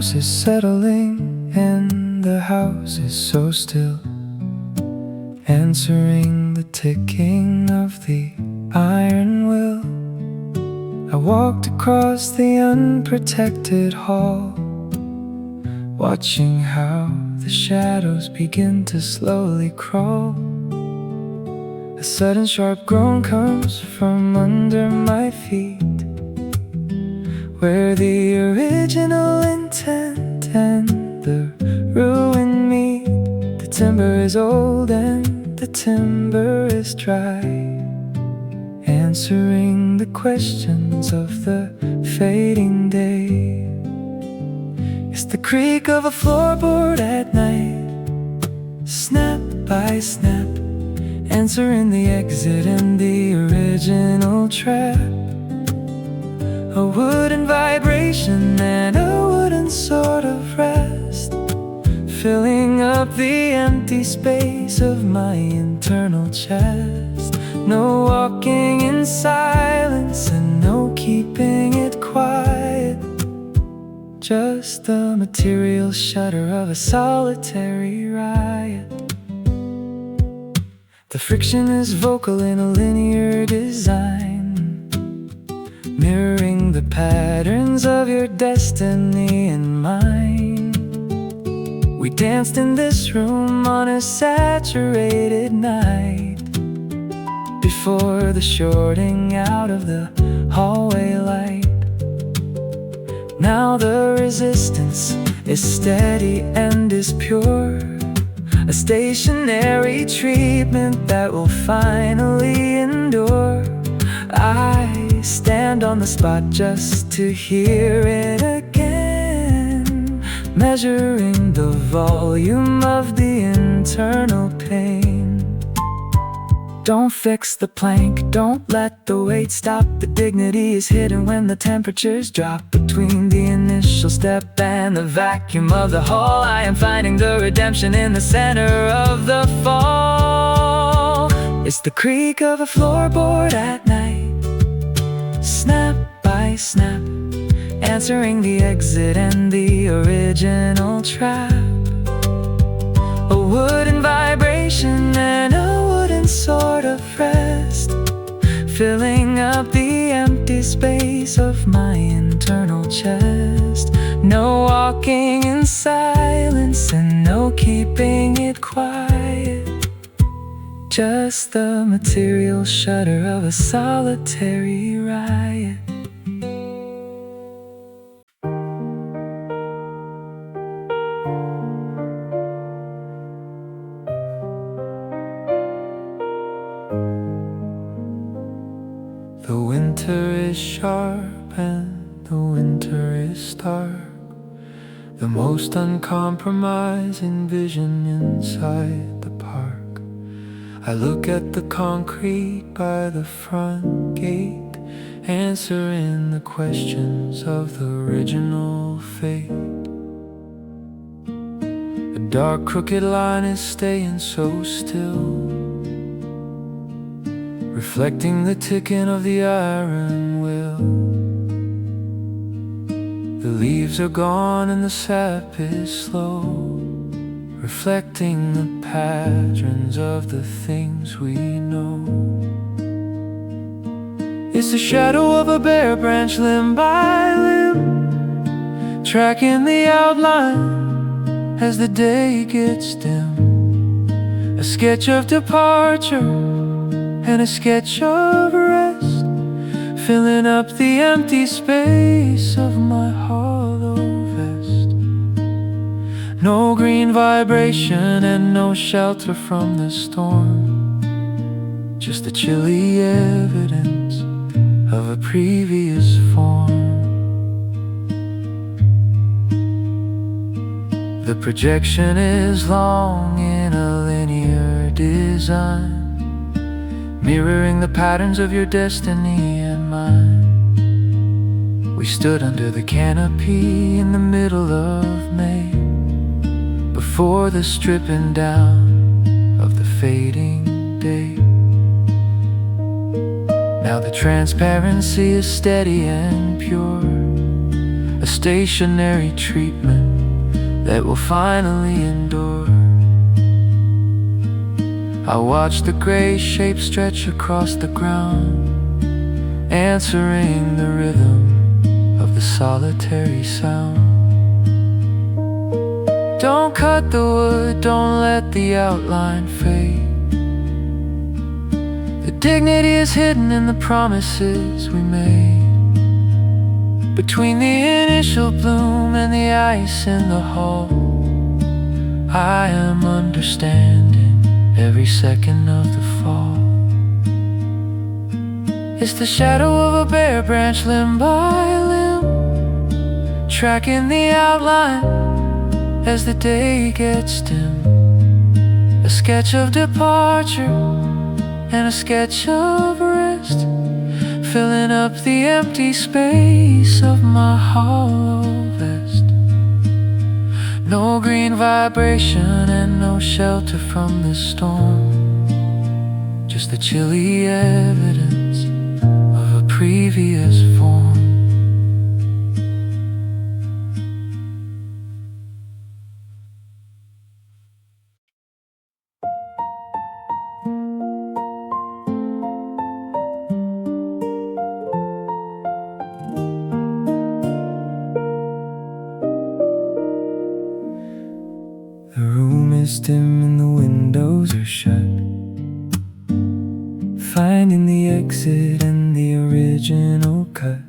house is settling and the house is so still, answering the ticking of the iron will. I walked across the unprotected hall, watching how the shadows begin to slowly crawl. A sudden sharp groan comes from under my feet, where the original intent and the ruin meet. The timber is old and the timber is dry, answering the questions of the fading day. It's the creak of a floorboard at night, snap by snap, answering the exit and the original trap. A wooden vibration and a wooden sort of rest, filling up the empty space of my internal chest. No walking in silence and no keeping it quiet, just the material shudder of a solitary riot. The friction is vocal in a linear design, mirroring the patterns of your destiny and mine. We danced in this room on a saturated night, before the shorting out of the hallway light. Now the resistance is steady and is pure, a stationary treatment that will finally endure. I stand on the spot just to hear it again, measuring the volume of the internal pain. Don't fix the plank, don't let the weight stop. The dignity is hidden when the temperatures drop. Between the initial step and the vacuum of the hall, I am finding the redemption in the center of the fall. It's the creak of a floorboard at night, snap by snap, answering the exit and the original trap. A wooden vibration and a wooden sort of rest, filling up the empty space of my internal chest. No walking in silence and no keeping it quiet, just the material shudder of a solitary riot. The winter is sharp and the winter is stark, the most uncompromising vision inside the park. I look at the concrete by the front gate, answering the questions of the original fate. A dark crooked line is staying so still, reflecting the ticking of the iron will. The leaves are gone and the sap is slow, reflecting the patterns of the things we know. It's the shadow of a bare branch, limb by limb, tracking the outline as the day gets dim. A sketch of departure and a sketch of rest, filling up the empty space of my hollow vest. No green vibration and no shelter from the storm, just the chilly evidence of a previous form. The projection is long in a linear design, mirroring the patterns of your destiny and mine. We stood under the canopy in the middle of May, before the stripping down of the fading day. Now the transparency is steady and pure, a stationary treatment that will finally endure. I watch the gray shape stretch across the ground, answering the rhythm of the solitary sound. Don't cut the wood, don't let the outline fade. The dignity is hidden in the promises we made. Between the initial bloom and the ice in the hall, I am understanding every second of the fall. It's the shadow of a bare branch limb by limb, tracking the outline as the day gets dim. A sketch of departure and a sketch of rest, filling up the empty space of my hollow vest. No green vibration and no shelter from the storm, just the chilly evidence of a previous form. The room is dim and the windows are shut, finding the exit and the original cut.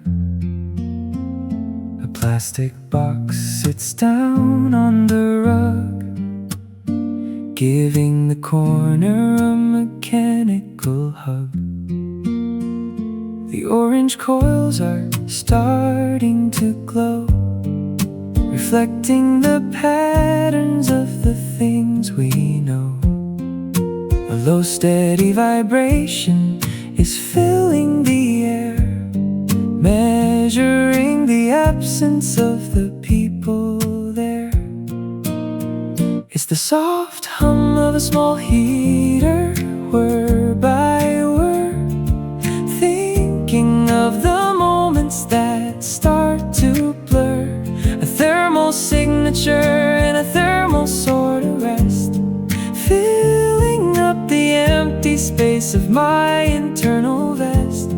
A plastic box sits down on the rug, giving the corner a mechanical hug. The orange coils are starting to glow, reflecting the patterns of the things we know. A low steady vibration is filling the air, measuring the absence of the people there. It's the soft hum of a small heater, word by word, thinking of the moments that start to blur. A thermal signature and a thermal sort of rest, filling up the empty space of my internal vest.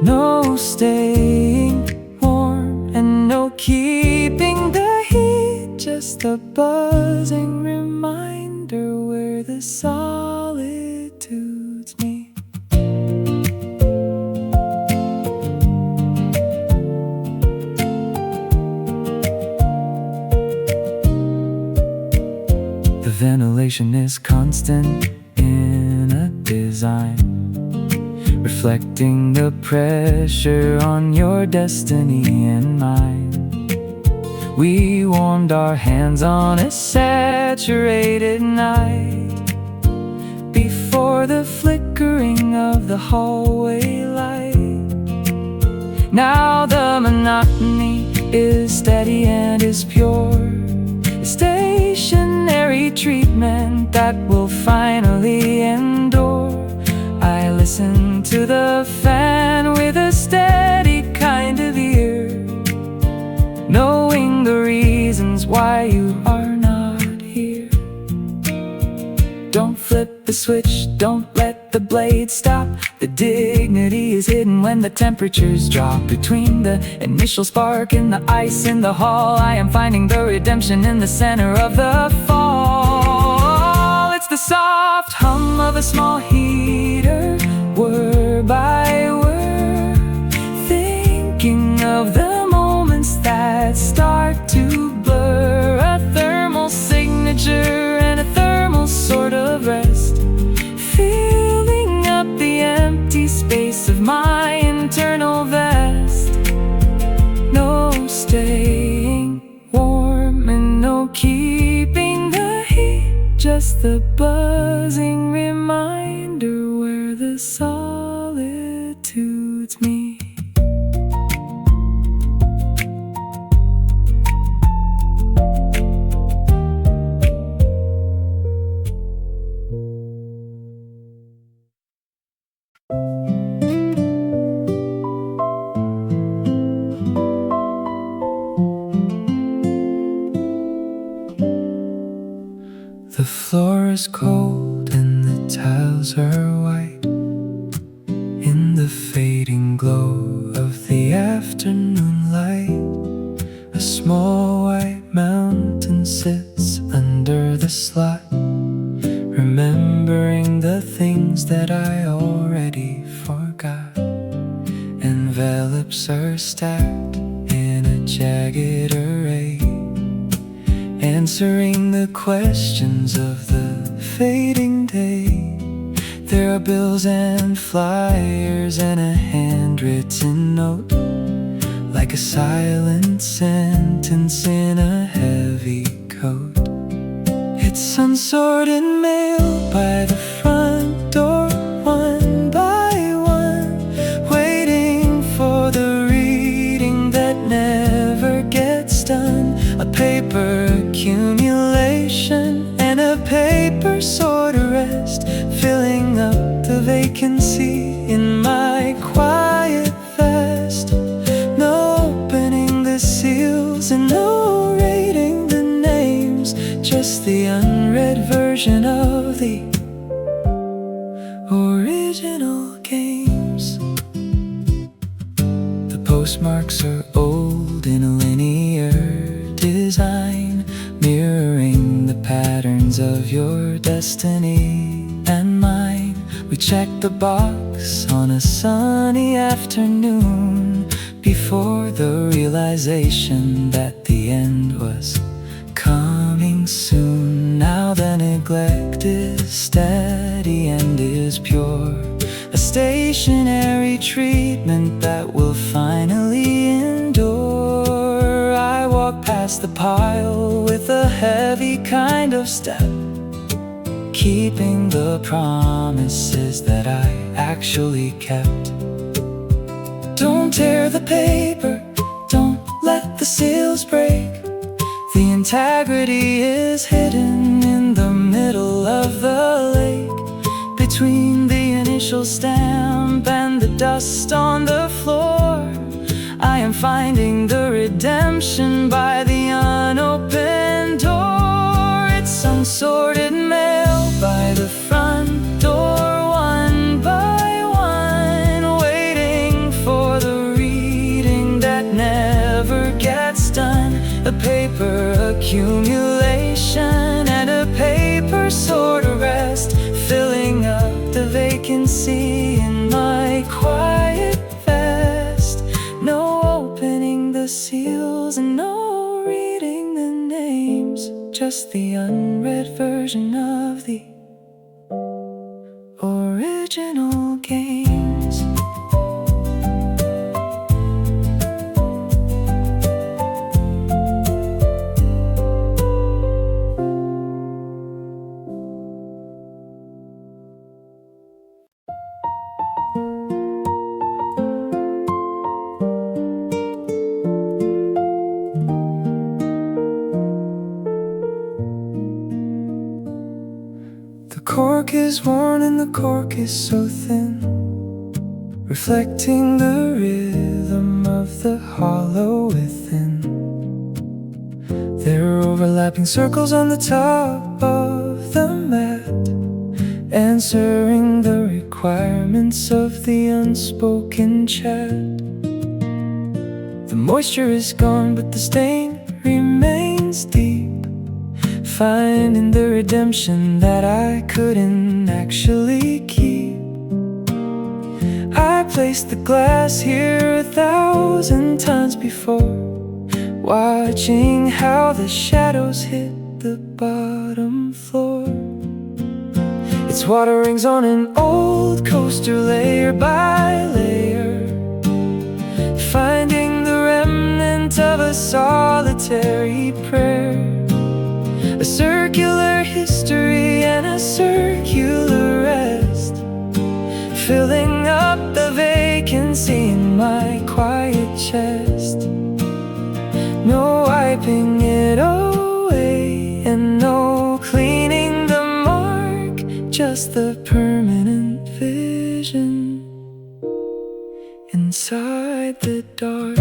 No staying warm and no keeping the heat, just a buzzing reminder where the solitude's me. The ventilation is constant in a design, reflecting the pressure on your destiny and mine. We warmed our hands on a saturated night, before the flickering of the hallway light. Now the monotony is steady and is pure, a stationary treatment that will finally endure. I listen to the fan with a steady kind of ear, knowing the reasons why you are not here. Don't flip the switch, don't let the blade stop. The dignity is hidden when the temperatures drop. Between the initial spark and the ice in the hall, I am finding the redemption in the center of the fall. It's the soft hum of a small heater, word by word, thinking of the moments that start to blur. A thermal signature and a thermal sort of rest, filling up the empty space of my internal vest. No staying warm and no keeping the heat, just the buzzing reminder where the solitude's me. floor is cold and the tiles are white. In the fading glow of the afternoon light, a small white mountain sits under the slot, remembering the things that I already forgot. Envelopes are stacked in a jagged array, answering the questions of the fading day. There are bills and flyers and a handwritten note, like a silent sentence in a heavy coat. It's unsorted mail by the front door, one by one, waiting for the reading that never gets done. A paper accumulation and a paper sort of rest, filling up the vacancy in my quiet vest. No opening the seals and no reading the names, just the unread version of the original games. The postmarks are old in a linear design, mirroring the patterns of your destiny and mine. We checked the box on a sunny afternoon, before the realization that the end was coming soon. Now the neglect is steady and is pure, a stationary treatment that will finally endure. I walk past the pile with a heavy kind of step, keeping the promises that I actually kept. Don't tear the paper, don't let the seals break. The integrity is hidden in the middle of the lake, between the initial stamp and the dust on the floor. I am finding the redemption by the unopened door. It's unsorted mail by the front door, one by one, waiting for the reading that never gets done. A paper accumulation and a paper sort of rest, filling up the vacancy in my quiet vest. No opening the seals and no reading the names, just the unread version of the original games. The cork is worn and the cork is so thin, reflecting the rhythm of the hollow within. There are overlapping circles on the top of the mat, answering the requirements of the unspoken chat. The moisture is gone, but the stain remains deep, finding the redemption that I couldn't actually keep. I placed the glass here 1,000 times before, watching how the shadows hit the bottom floor. Its water rings on an old coaster, layer by layer, finding the remnant of a solitary prayer. A circular history and a circular rest, filling up the vacancy in my quiet chest. No wiping it away and no cleaning the mark, just the permanent vision inside the dark.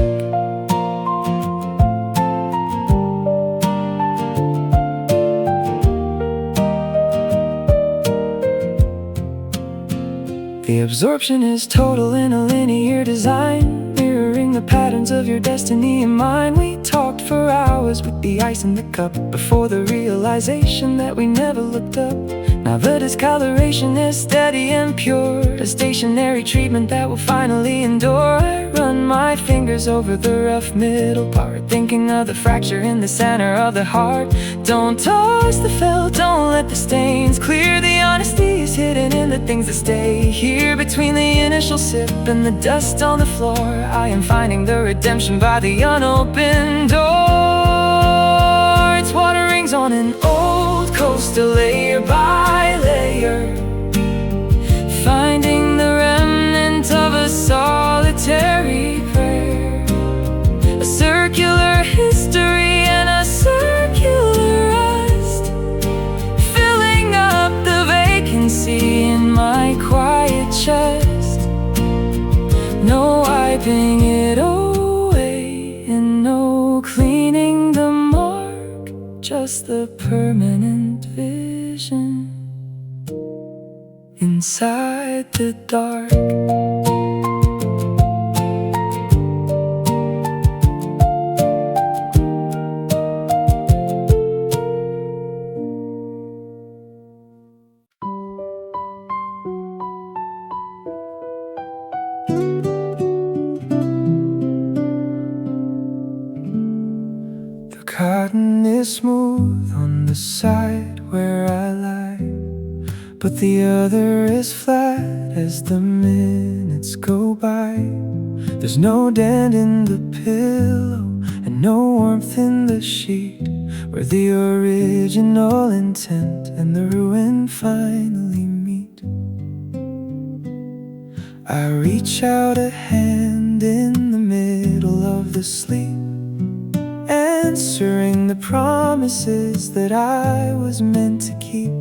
The absorption is total in a linear design, mirroring the patterns of your destiny and mine. We talked for hours with the ice in the cup, before the realization that we never looked up. Now the discoloration is steady and pure, a stationary treatment that will finally endure. I run my fingers over the rough middle part, thinking of the fracture in the center of the heart. Don't toss the felt, don't let the stains clear. The honesty is hidden in the things that stay here, between the initial sip and the dust on the floor. I am finding the redemption by the unopened door. It's water rings on an old coaster, layer by layer, finding the remnant of a solitary prayer, a circular history and a circular rest, filling up the vacancy in my quiet chest. No wiping it away and no cleaning the mark, just the permanent vision inside the dark. The cotton is smooth on the side where I lie, but the other is flat as the minutes go by. There's no dent in the pillow and no warmth in the sheet, where the original intent and the ruin finally meet. I reach out a hand in the middle of the sleep, answering the promises that I was meant to keep.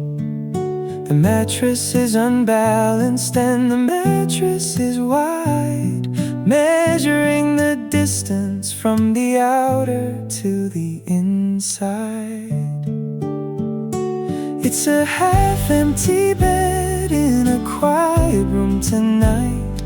The mattress is unbalanced and the mattress is wide, measuring the distance from the outer to the inside. It's a half-empty bed in a quiet room tonight,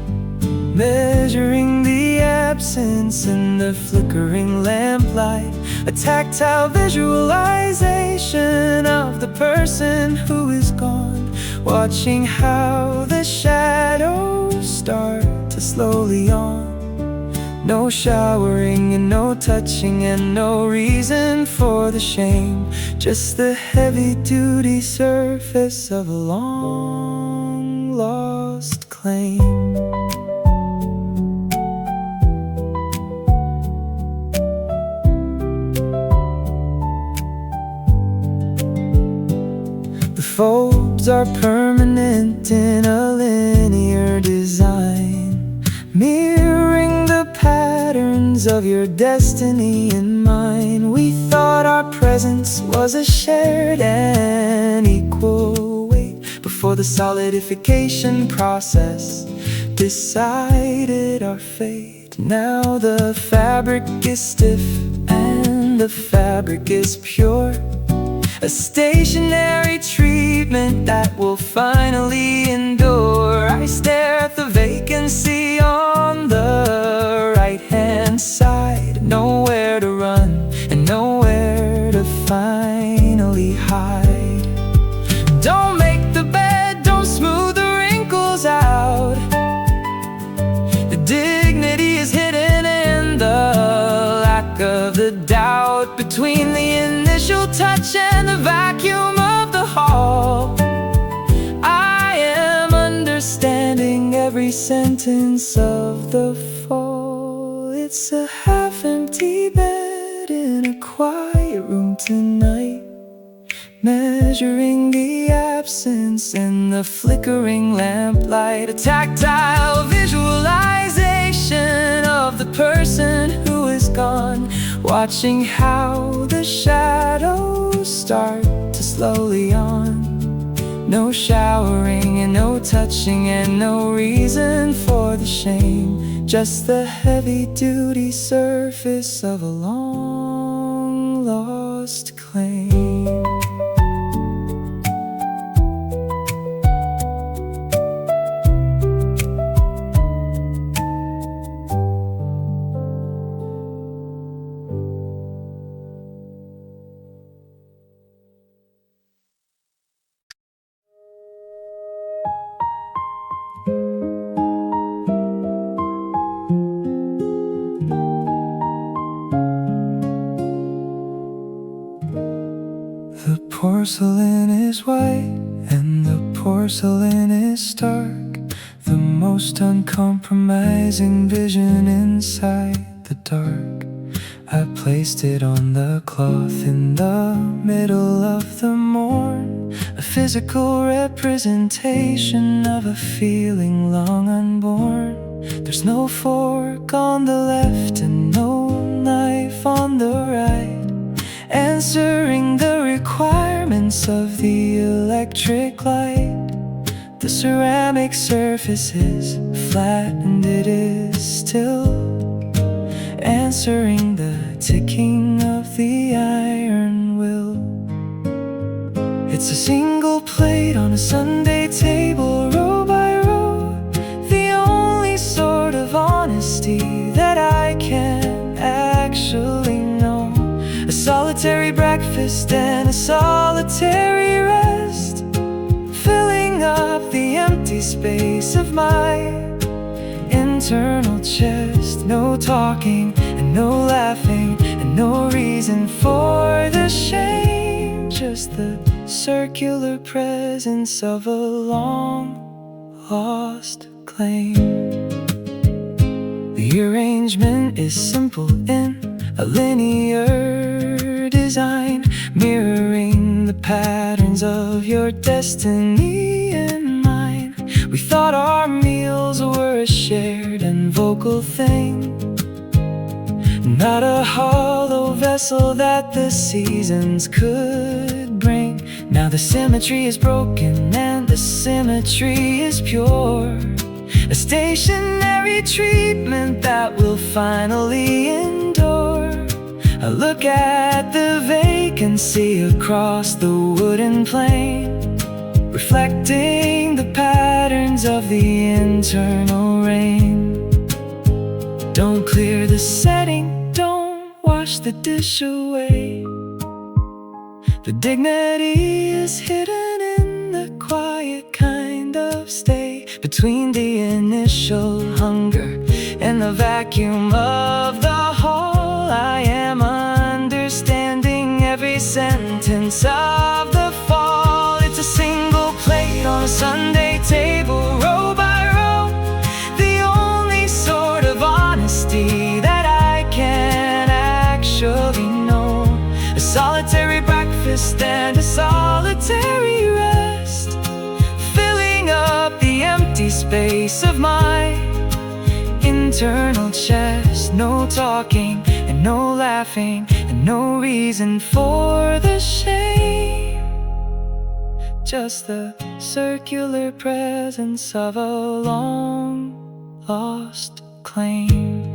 measuring the absence in the flickering lamplight, a tactile visualization of the person who is gone, watching how the shadows start to slowly yawn. No showering and no touching and no reason for the shame, just the heavy-duty surface of a long-lost claim. The folds are permanent in a linear design, mirroring the patterns of your destiny and mine. We thought our presence was a shared and equal weight, before the solidification process decided our fate. Now the fabric is stiff and the fabric is pure, a stationary treatment that will finally endure. I stare at the vacancy on the right-hand side, nowhere to run and nowhere to finally hide. Don't make the bed, don't smooth the wrinkles out. The dignity is hidden in the lack of the doubt, between the initial touch and the vacuum of the hall. I am understanding every sentence of the fall. It's a half-empty bed in a quiet room tonight, measuring the absence in the flickering lamplight, a tactile visualization of the person who is gone, watching how the shadows start to slowly yawn. No showering and no touching and no reason for the shame, just the heavy-duty surface of a long-lost claim. porcelain is white and the porcelain is stark, the most uncompromising vision inside the dark. I placed it on the cloth in the middle of the morn, a physical representation of a feeling long unborn. There's no fork on the left and no knife on the right, answering the requirements of the electric light. The ceramic surface is flat and it is still answering the ticking of the iron will. It's a single plate on a Sunday table, row by row, the only sort of honesty that I can actually know. A solitary breakfast and a solitary rest, filling up the empty space of my internal chest. No talking and no laughing and no reason for the shame, just the circular presence of a long lost claim. The arrangement is simple in a linear design, mirroring the patterns of your destiny and mine. We thought our meals were a shared and vocal thing, not a hollow vessel that the seasons could bring. Now the symmetry is broken and the symmetry is pure, a stationary treatment that will finally endure. I look at the vacancy across the wooden plane, reflecting the patterns of the internal rain. Don't clear the setting, don't wash the dish away. The dignity is hidden in the quiet kind of stay between the initial hunger and the vacuum of the hall. I am understanding every sentence of the fall. It's a single plate on a Sunday table, row by row, the only sort of honesty that I can actually know. A solitary breakfast and a solitary rest, filling up the empty space of my internal chest. No talking and no laughing and no reason for the shame, just the circular presence of a long lost claim.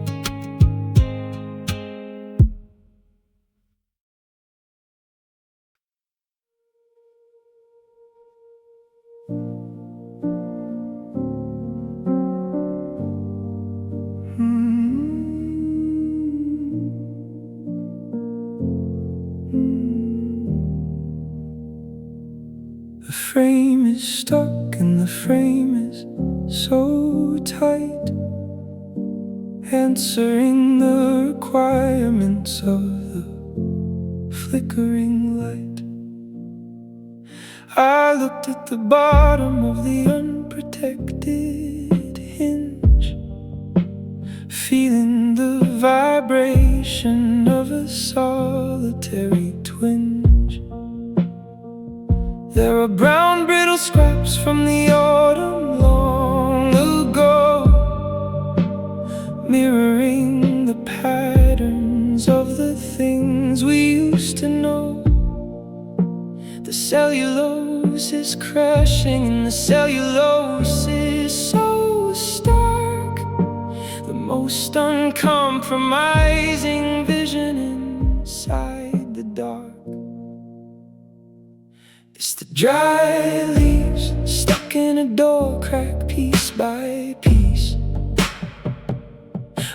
The frame is stuck and the frame is so tight, answering the requirements of the flickering light. I looked at the bottom of the unprotected hinge, feeling the vibration of a solitary twinge. There are brown brittle scraps from the autumn long ago, mirroring the patterns of the things we used to know. The cellulose is crashing and the cellulose is so stark, the most uncompromising vision inside the dark. It's the dry leaves stuck in a door crack piece by piece,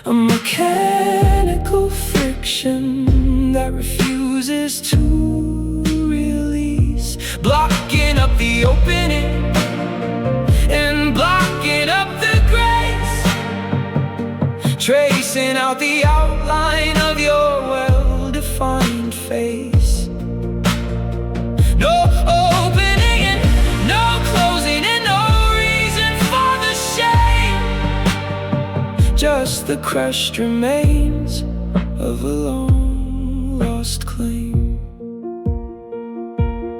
a mechanical friction that refuses to release, blocking up the opening and blocking up the grace, tracing out the outline of your well-defined face. No the crushed remains of a long lost claim.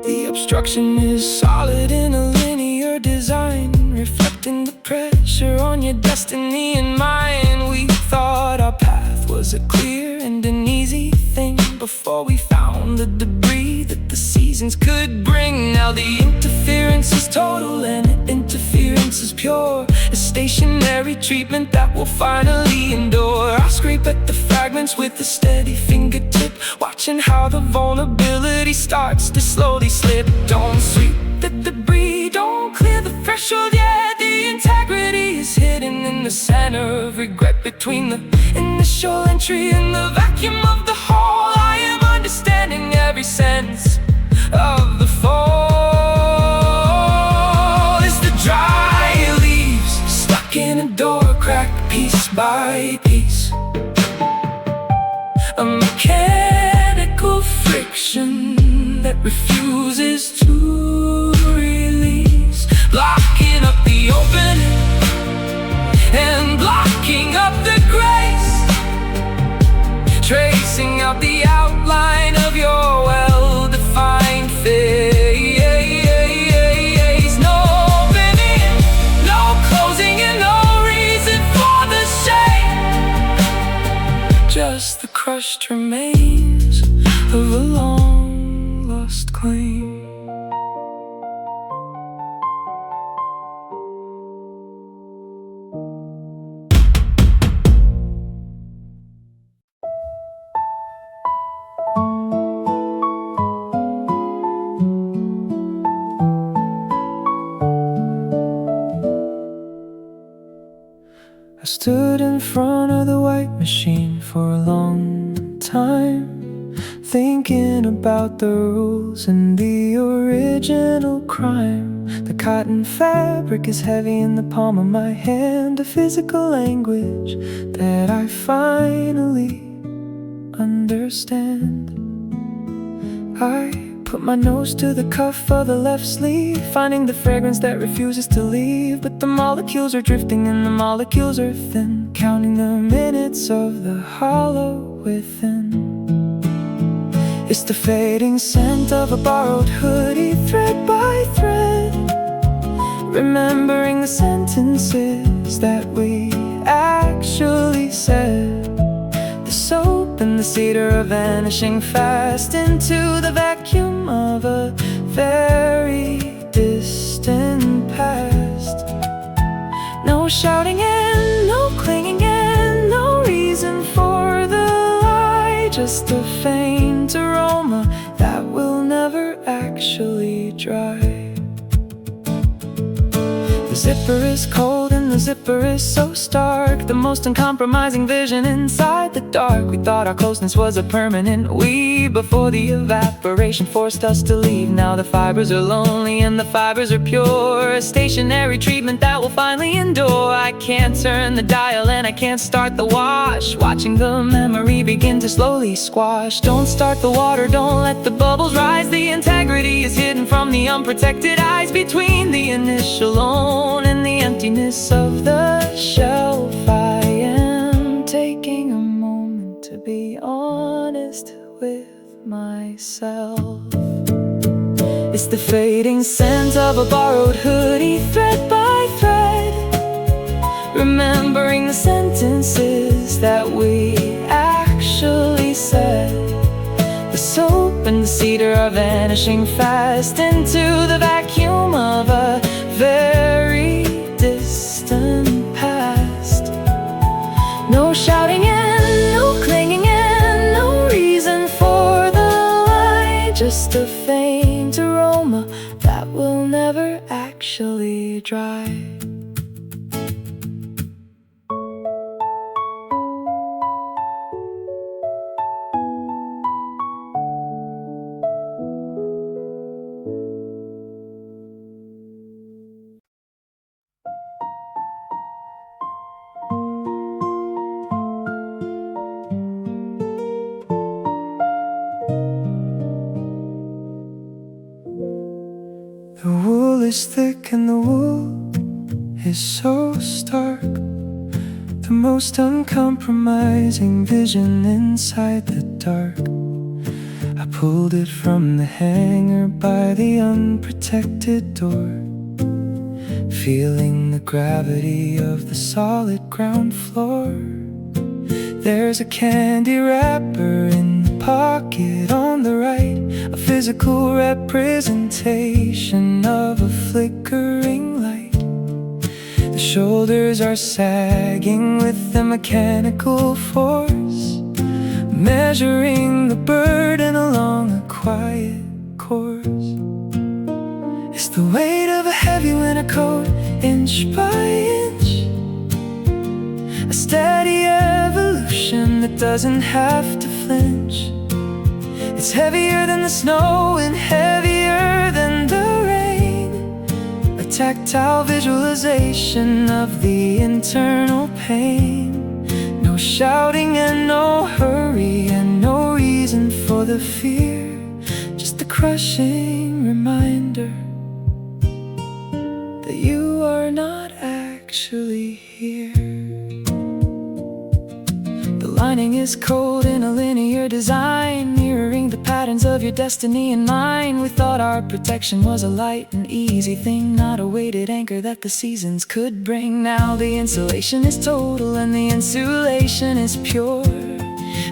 The obstruction is solid in a linear design, reflecting the pressure on your destiny and mine. We thought our path was a clear and an easy thing before we found the debris that the seasons could bring. Now the interference is total and interference is pure, a stationary treatment that will finally endure. I scrape at the fragments with a steady fingertip, watching how the vulnerability starts to slowly slip. Don't sweep the debris, don't clear the threshold yet. The integrity is hidden in the center of regret, between the initial entry and the vacuum of the whole. I am understanding every sense of the fall. It's the dry leaves stuck in a door crack, piece by piece, a mechanical friction that refuses to release, blocking up the opening and blocking up the grace, tracing out the outline of your well-defined face. No opening, no closing, and no reason for the shame, just the crushed remains of a long lost claim. I stood in front of the white machine for a long time, thinking about the rules and the original crime. The cotton fabric is heavy in the palm of my hand, a physical language that I finally understand. I put my nose to the cuff of the left sleeve, finding the fragrance that refuses to leave. But the molecules are drifting and the molecules are thin, counting the minutes of the hollow within. It's the fading scent of a borrowed hoodie, thread by thread, remembering the sentences that we actually said. The soap and the cedar are vanishing fast into the vacuum of a very distant past. No shouting and no clinging and no reason for the lie, just a faint aroma that will never actually dry. The zipper is cold and the zipper is so stark, the most uncompromising vision inside the dark. We thought our closeness was a permanent we, before the evaporation forced us to leave. Now the fibers are lonely and the fibers are pure, a stationary treatment that will finally endure. I can't turn the dial and I can't start the wash, watching the memory begin to slowly squash. Don't start the water, don't let the bubbles rise. The integrity is hidden from the unprotected eyes, between the initial loan and the emptiness of the shelf. I am taking a moment to be honest with myself. It's the fading scent of a borrowed hoodie, thread by thread, remembering the sentences that we actually said. The soap and the cedar are vanishing fast into the vacuum of a very distant past. No shouting and no clinging and no reason for the lie, just a faint aroma that will never actually dry. The wool is thick and the wool is so stark, the most uncompromising vision inside the dark. I pulled it from the hanger by the unprotected door, feeling the gravity of the solid ground floor. There's a candy wrapper in the pocket on the right, a physical representation of a flickering light. The shoulders are sagging with a mechanical force, measuring the burden along a quiet course. It's the weight of a heavy winter coat, inch by inch, a steady evolution that doesn't have to flinch. It's heavier than the snow and heavier than the rain, a tactile visualization of the internal pain. No shouting and no hurry and no reason for the fear, just a crushing reminder that you are not actually here. The lining is cold in a linear design, mirroring the patterns of your destiny and mine. We thought our protection was a light and easy thing, not a weighted anchor that the seasons could bring. Now the insulation is total and the insulation is pure,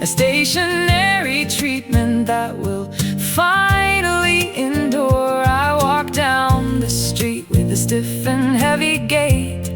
a stationary treatment that will finally endure. I walk down the street with a stiff and heavy gait,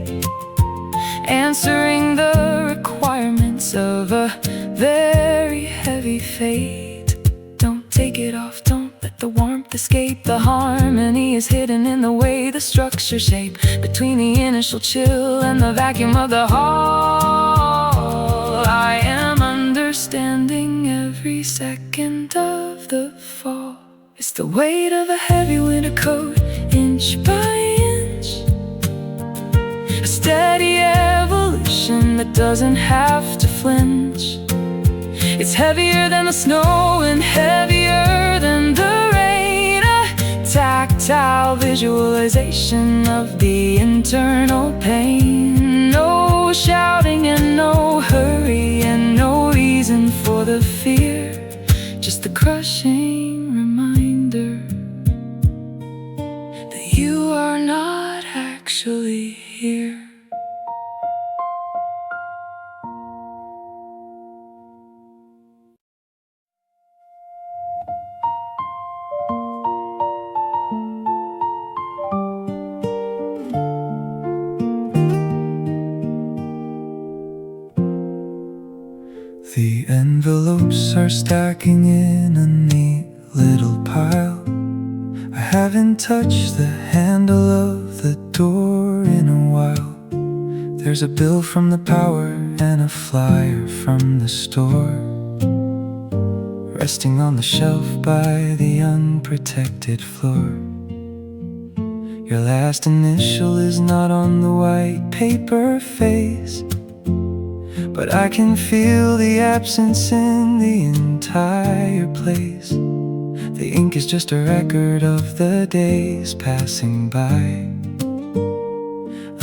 answering the requirements of a very heavy fate. Don't take it off, don't let the warmth escape. The harmony is hidden in the way the structure shape, between the initial chill and the vacuum of the hall. I am understanding every second of the fall. It's the weight of a heavy winter coat, inch by inch, a steady evolution that doesn't have to flinch. It's heavier than the snow and heavier than the rain, a tactile visualization of the internal pain. No shouting and no hurry and no reason for the fear, just the crushing reminder that you are not actually here. The envelopes are stacking in a neat little pile. I haven't touched the handle of the door in a while. There's a bill from the power and a flyer from the store, resting on the shelf by the unprotected floor. Your last initial is not on the white paper face, but I can feel the absence in the entire place. The ink is just a record of the days passing by.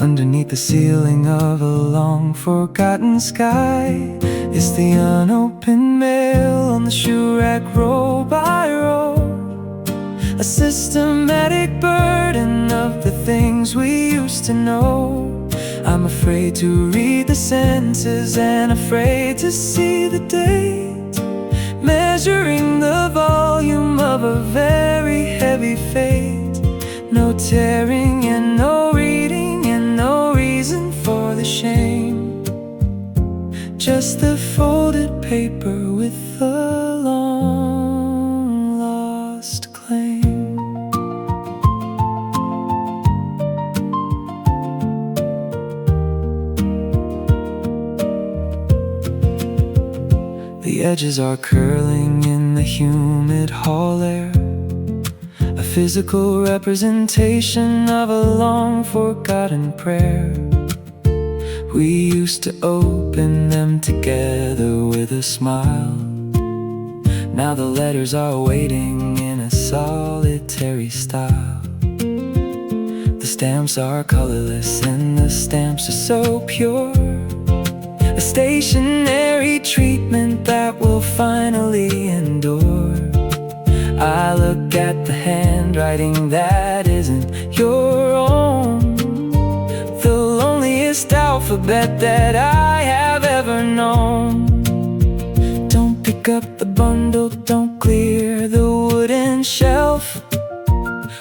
Underneath the ceiling of a long-forgotten sky is the unopened mail on the shoe rack, row by row, a systematic burden of the things we used to know. I'm afraid to read the sentences and afraid to see the date, measuring the volume of a very heavy fate. No tearing and no reading and no reason for the shame, just the folded paper with a long lost claim. The edges are curling in the humid hall air, a physical representation of a long-forgotten prayer. We used to open them together with a smile. Now the letters are waiting in a solitary style. The stamps are colorless and the stamps are so pure. a stationary treatment that will finally endure. I look at the handwriting that isn't your own, the loneliest alphabet that I have ever known. Don't pick up the bundle, don't clear the wooden shelf,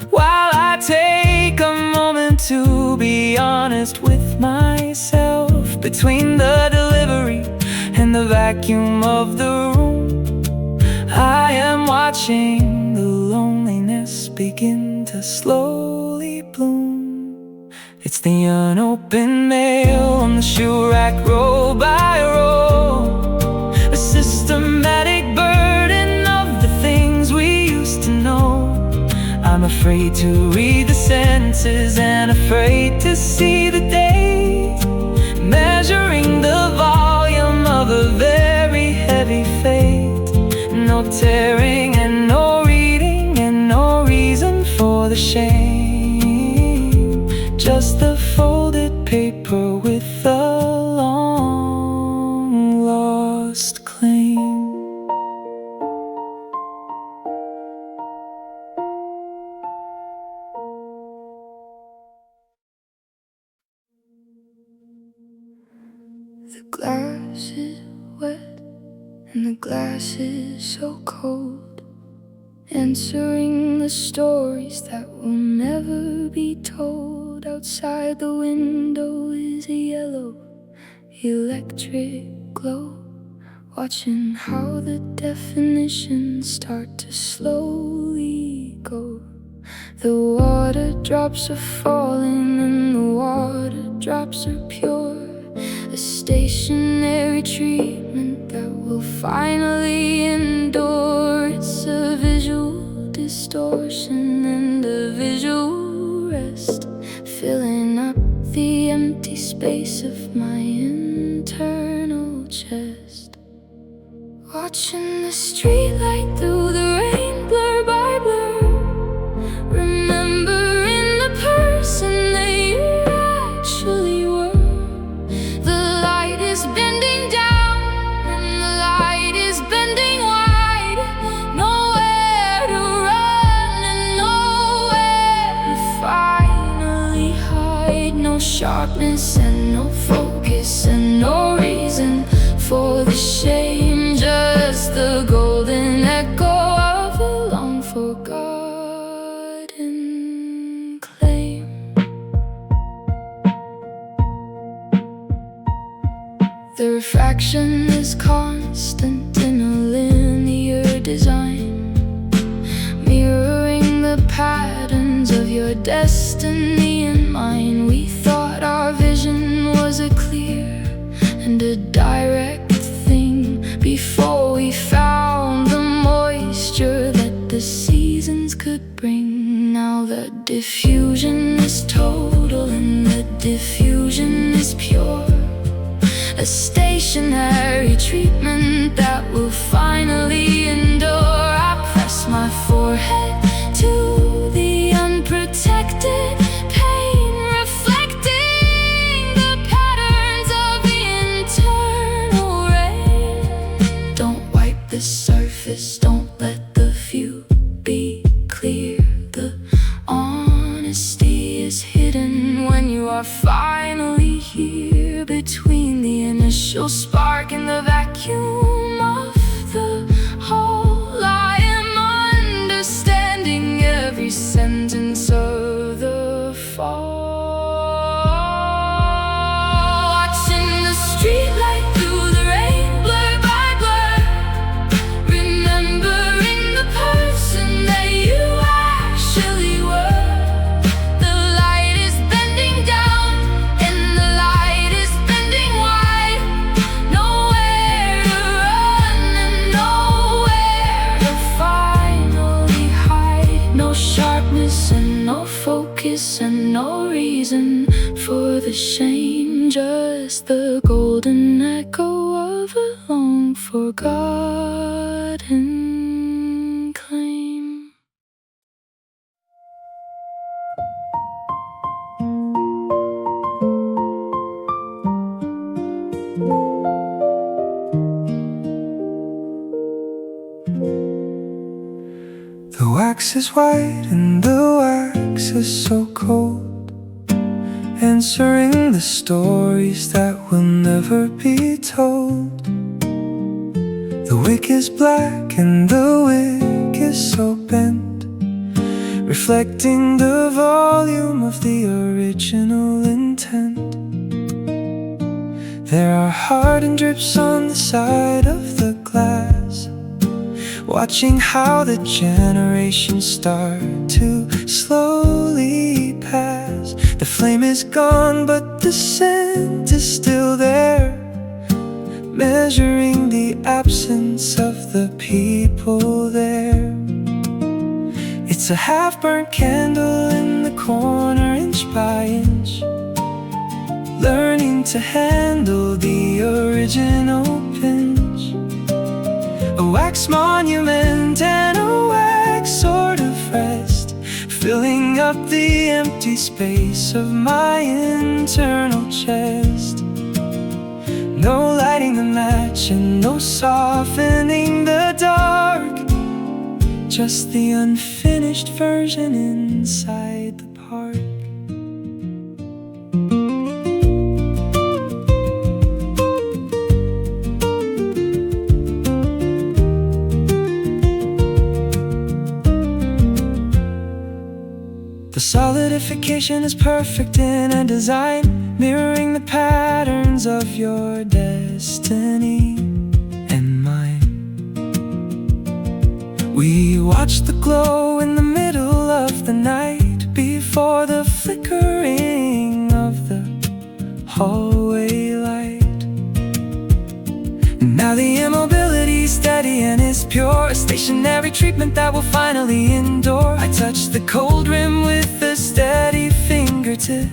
while I take a moment to be honest with myself. Between the delivery and the vacuum of the room, I am watching the loneliness begin to slowly bloom. It's the unopened mail on the shoe rack, row by row, a systematic burden of the things we used to know. I'm afraid to read the sentences and afraid to see the date, measuring the volume of a very heavy fate. No tearing and no reading and no reason for the shame, just the folded paper with a long lost claim. The glass is wet and the glass is so cold, answering the stories that will never be told. Outside the window is a yellow electric glow, watching how the definitions start to slowly go. The water drops are falling and the water drops are pure, a stationary treatment that will finally endure. It's a visual distortion and a visual rest, filling up the empty space of my internal chest. Watching the streetlight through the rain, blur by blur, remembering the person that you actually were. The light is bending down and the light is bending wide, nowhere to run and nowhere to finally hide. No sharpness and no focus and no reason for the shame, just the golden echo of a long forgotten claim. The refraction is constant in a linear design, mirroring the patterns of your destiny and mine. We thought our vision was a clear and a direct thing before we found the moisture that the seasons could bring. Now the diffusion is total and the diffusion is pure, a stationary treatment that will finally endure. I press my forehead to the unprotected pain, reflecting the patterns of the internal rain. Don't wipe the surface, don't let the view be clear. The honesty is hidden when you are finally here, between the initial spark and the vacuum of the whole. I am understanding every sentence of the fall. Watching the streetlight through the rain, blur by blur, remembering the person that you actually were. The light is bending down and the light is bending wide, nowhere to run and nowhere to finally hide. No sharpness and no focus and no reason for the shame, just the golden echo of a long forgotten claim. wax is white and the wax is so cold, answering the stories that will never be told. The wick is black and the wick is so bent, reflecting the volume of the original intent. There are hardened drips on the side of the glass, watching how the generations start to slowly pass. The flame is gone, but the scent is still there, measuring the absence of the people there. It's a half-burnt candle in the corner, inch by inch, learning to handle the original pinch. A wax monument and a wax sort of rest, filling up the empty space of my internal chest. No lighting the match and no softening the dark, just the unfinished version inside the park. The solidification is perfect in a design, mirroring the patterns of your destiny and mine. We watch the glow in the middle of the night, before the flickering of the hallway light. Now the immobility's steady and is pure, a stationary treatment that will finally endure. I touch the cold rim with a steady fingertip,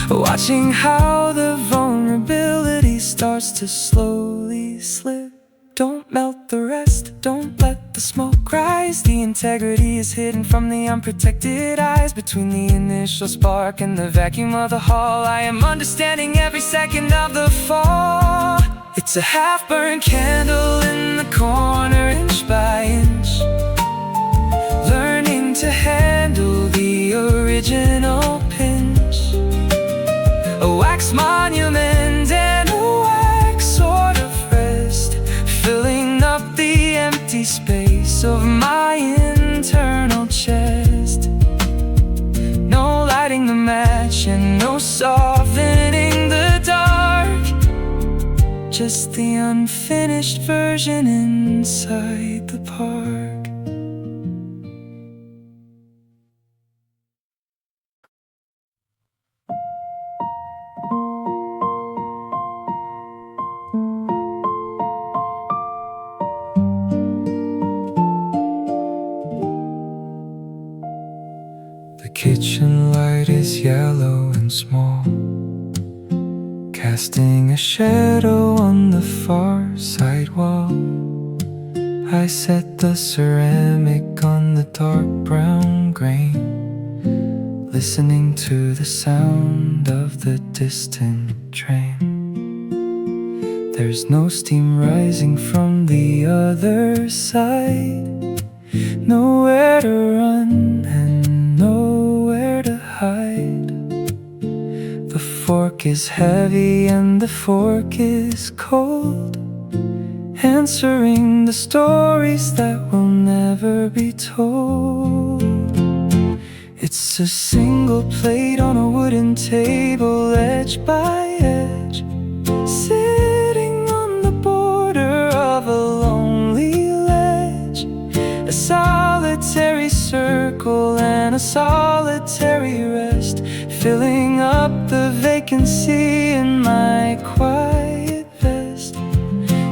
watching how the vulnerability starts to slowly slip. Don't melt the rest, don't let the smoke rise. The integrity is hidden from the unprotected eyes, between the initial spark and the vacuum of the hall. I am understanding every second of the fall. It's a half-burnt candle in the corner, inch by inch, learning to handle the original pinch. A wax monument and a wax sort of rest, filling up the empty space of my internal chest. No lighting the match and no softening the dark, just the unfinished version inside the park. The kitchen light is yellow and small, casting a shadow on the far side wall. I set the ceramic on the dark brown grain, listening to the sound of the distant train. There's no steam rising from the other side, nowhere to run and nowhere to hide. The fork is heavy and the fork is cold, answering the stories that will never be told. It's a single plate on a wooden table, edge by edge, sitting on the border of a lonely ledge. A solitary circle and a solitary rest, filling up the vacancy in my quiet vest.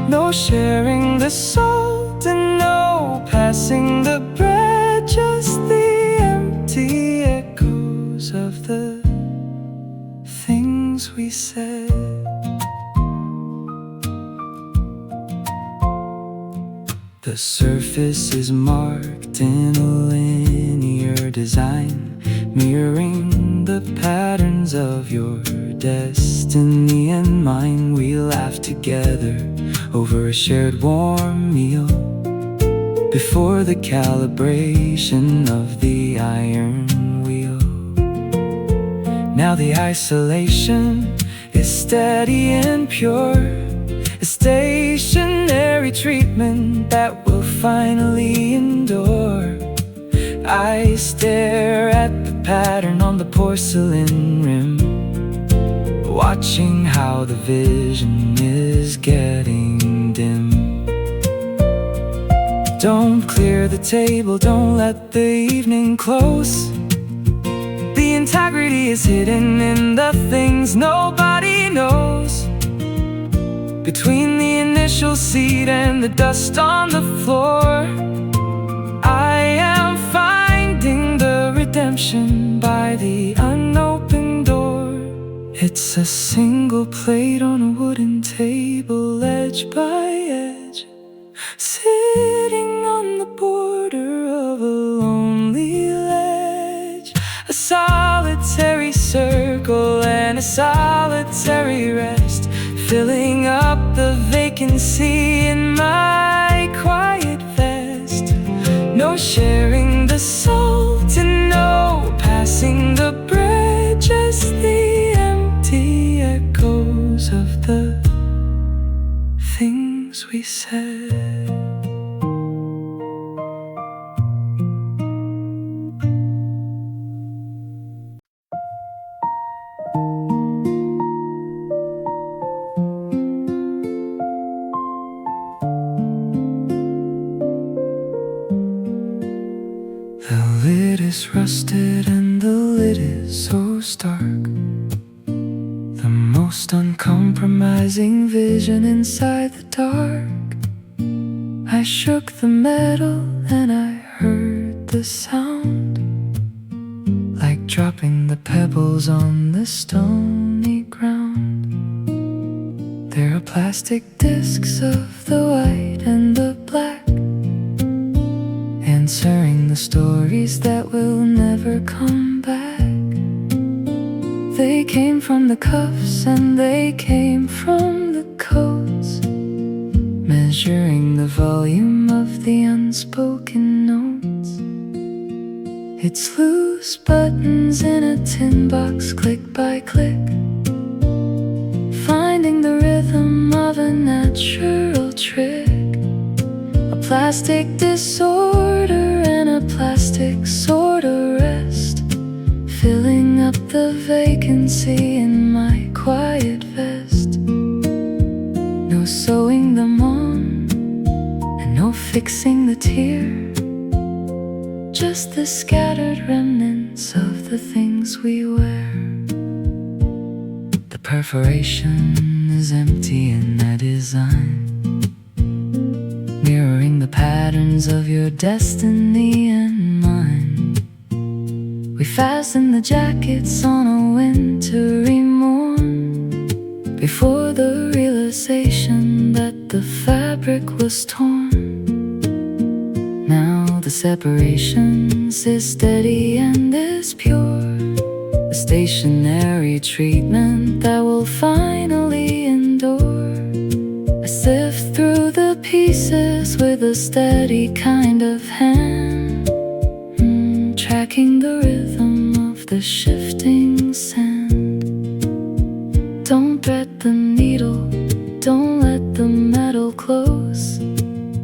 No sharing the salt and no passing the bread, just the empty echoes of the things we said. The surface is marked in a linear design, mirroring the patterns of your destiny and mine. We laugh together over a shared warm meal, before the calibration of the iron wheel. Now the isolation is steady and pure, a stationary treatment that will finally endure. I stare at the pattern on the porcelain rim, watching how the vision is getting dim. Don't clear the table, don't let the evening close. The integrity is hidden in the things nobody knows. Between the initial seed and the dust on the floor, I am finding the redemption by the unopened door. It's a single plate on a wooden table, edge by edge, sitting on the border of a lonely ledge. A solitary circle and a solitary rest, filling up the vacancy in my quiet vest. No sharing the salt and no passing the bread, just the empty echoes of the things we said. The lid is rusted and the lid is so stark, the most uncompromising vision inside the dark. I shook the metal and I heard the sound, like dropping the pebbles on the stony ground. There are plastic discs of the white and the black, answering the stories that will never come back. They came from the cuffs and they came from the coats, measuring the volume of the unspoken notes. It's loose buttons in a tin box, click by click, finding the rhythm of a natural trick. A plastic disorder and a plastic sort of rest, filling up the vacancy in my quiet vest. No sewing them on and no fixing the tear, just the scattered remnants of the things we wear. The perforation is empty in that design, mirroring the patterns of your destiny and mine. We fastened the jackets on a wintry morn, before the realization that the fabric was torn. Now the separations is steady and is pure, a stationary treatment that will finally endure. I sift through the pieces with a steady kind of hand, tracking the rhythm of the shifting sand. Don't thread the needle, don't let the metal close.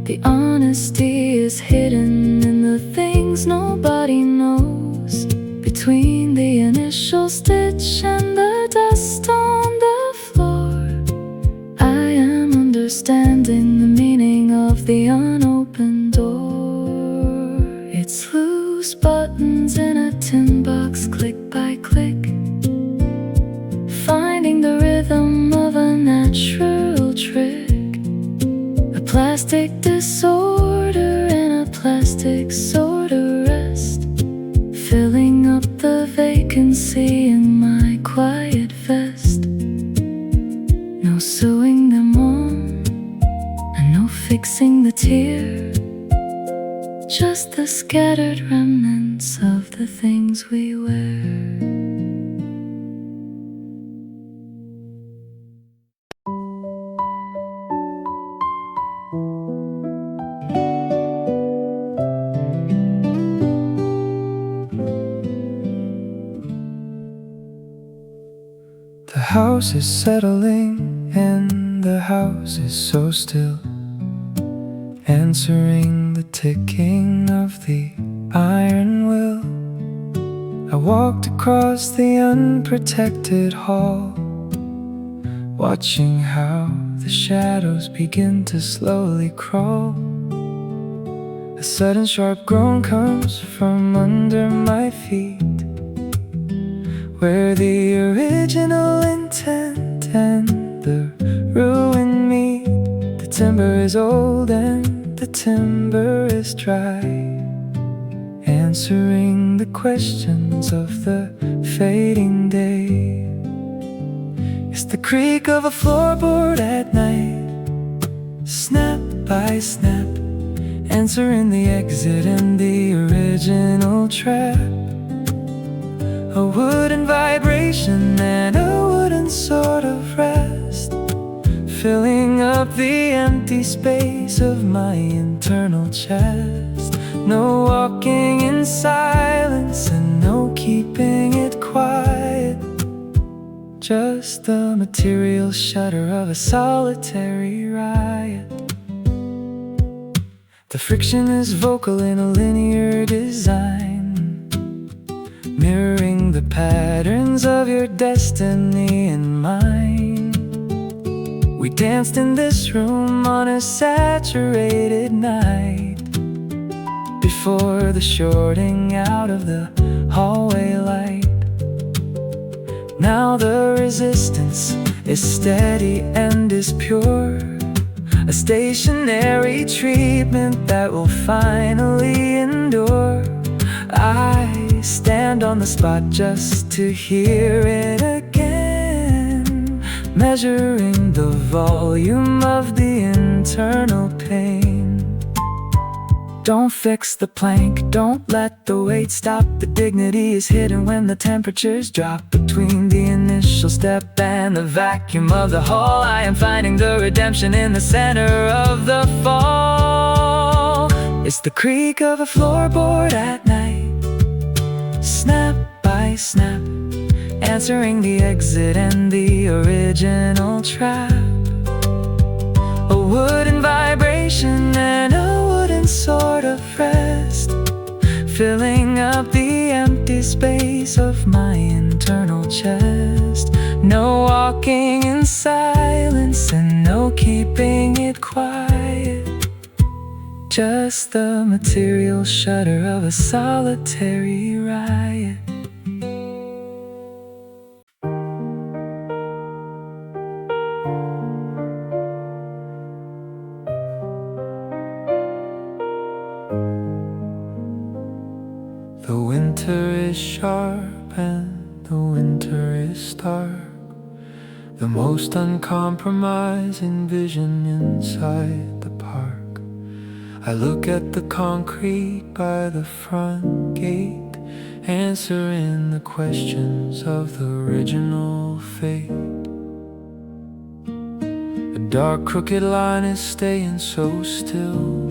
The honesty is hidden in the things nobody knows. Between the initial stitch and the dust on the floor, I am understanding the meaning of the unopened door. It's loose buttons in a tin box, click by click, finding the rhythm of a natural trick. A plastic disorder and a plastic sort of rest, filling up the vacancy in my quiet vest. No sewing them on and no fixing the tear, just the scattered remnants of the things we wear. house is settling and the house is so still, answering the ticking of the iron will. I walked across the unprotected hall, watching how the shadows begin to slowly crawl. A sudden sharp groan comes from under my feet, where the original intent and the ruin meet. The timber is old and the timber is dry, answering the questions of the fading day. It's the creak of a floorboard at night, snap by snap, answering the exit and the original trap. A wooden vibration and a wooden sort of rest, filling up the empty space of my internal chest. No walking in silence and no keeping it quiet, just the material shudder of a solitary riot. The friction is vocal in a linear design, mirroring the patterns of your destiny and mine. We danced in this room on a saturated night, before the shorting out of the hallway light. Now the resistance is steady and is pure, a stationary treatment that will finally endure. I stand on the spot just to hear it again, measuring the volume of the internal pain. Don't fix the plank, don't let the weight stop. The dignity is hidden when the temperatures drop. Between the initial step and the vacuum of the hall, I am finding the redemption in the center of the fall. It's the creak of a floorboard at night, snap by snap, answering the exit and the original trap. A wooden vibration and a wooden sort of rest, filling up the empty space of my internal chest. No walking in silence and no keeping it quiet, just the material shudder of a solitary riot. The winter is sharp and the winter is stark, the most uncompromising vision inside the park. I look at the concrete by the front gate, answering the questions of the original fate. A dark crooked line is staying so still,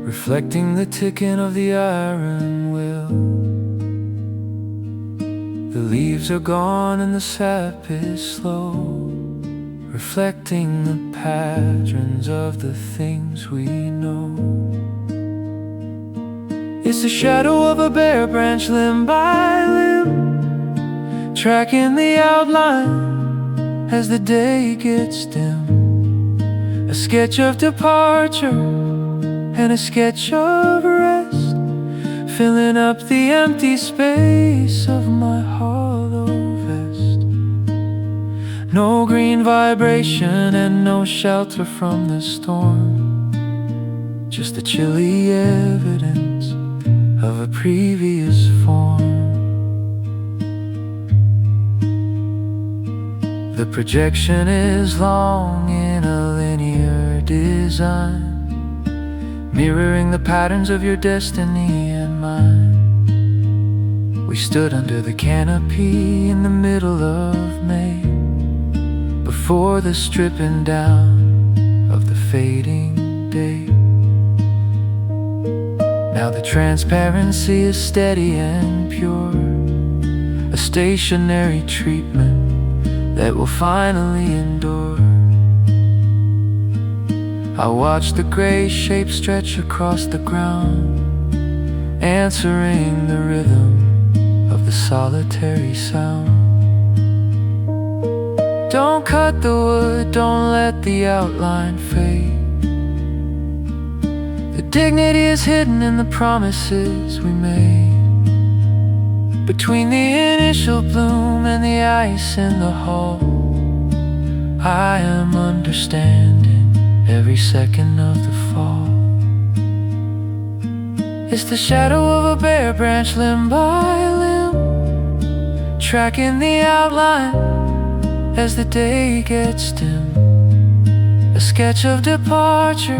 reflecting the ticking of the iron will. The leaves are gone and the sap is slow, reflecting the patterns of the things we know. It's the shadow of a bare branch limb by limb, tracking the outline as the day gets dim. A sketch of departure and a sketch of rest, filling up the empty space of my hollow vest. No green vibration and no shelter from the storm, just the chilly evidence of a previous form. The projection is long in a linear design, mirroring the patterns of your destiny and mine. We stood under the canopy in the middle of May, before the stripping down of the fading day. Now the transparency is steady and pure, a stationary treatment that will finally endure. I watch the gray shape stretch across the ground, answering the rhythm of the solitary sound. Don't cut the wood, don't let the outline fade. The dignity is hidden in the promises we made. Between the initial bloom and the ice in the hall, I am understanding every second of the fall. It's the shadow of a bare branch, limb by limb, tracking the outline as the day gets dim. A sketch of departure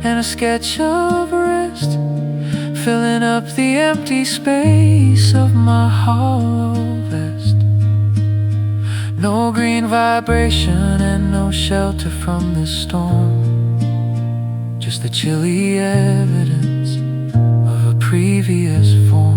and a sketch of rest, filling up the empty space of my hollow vest. No green vibration and no shelter from the storm, just the chilly evidence of a previous form.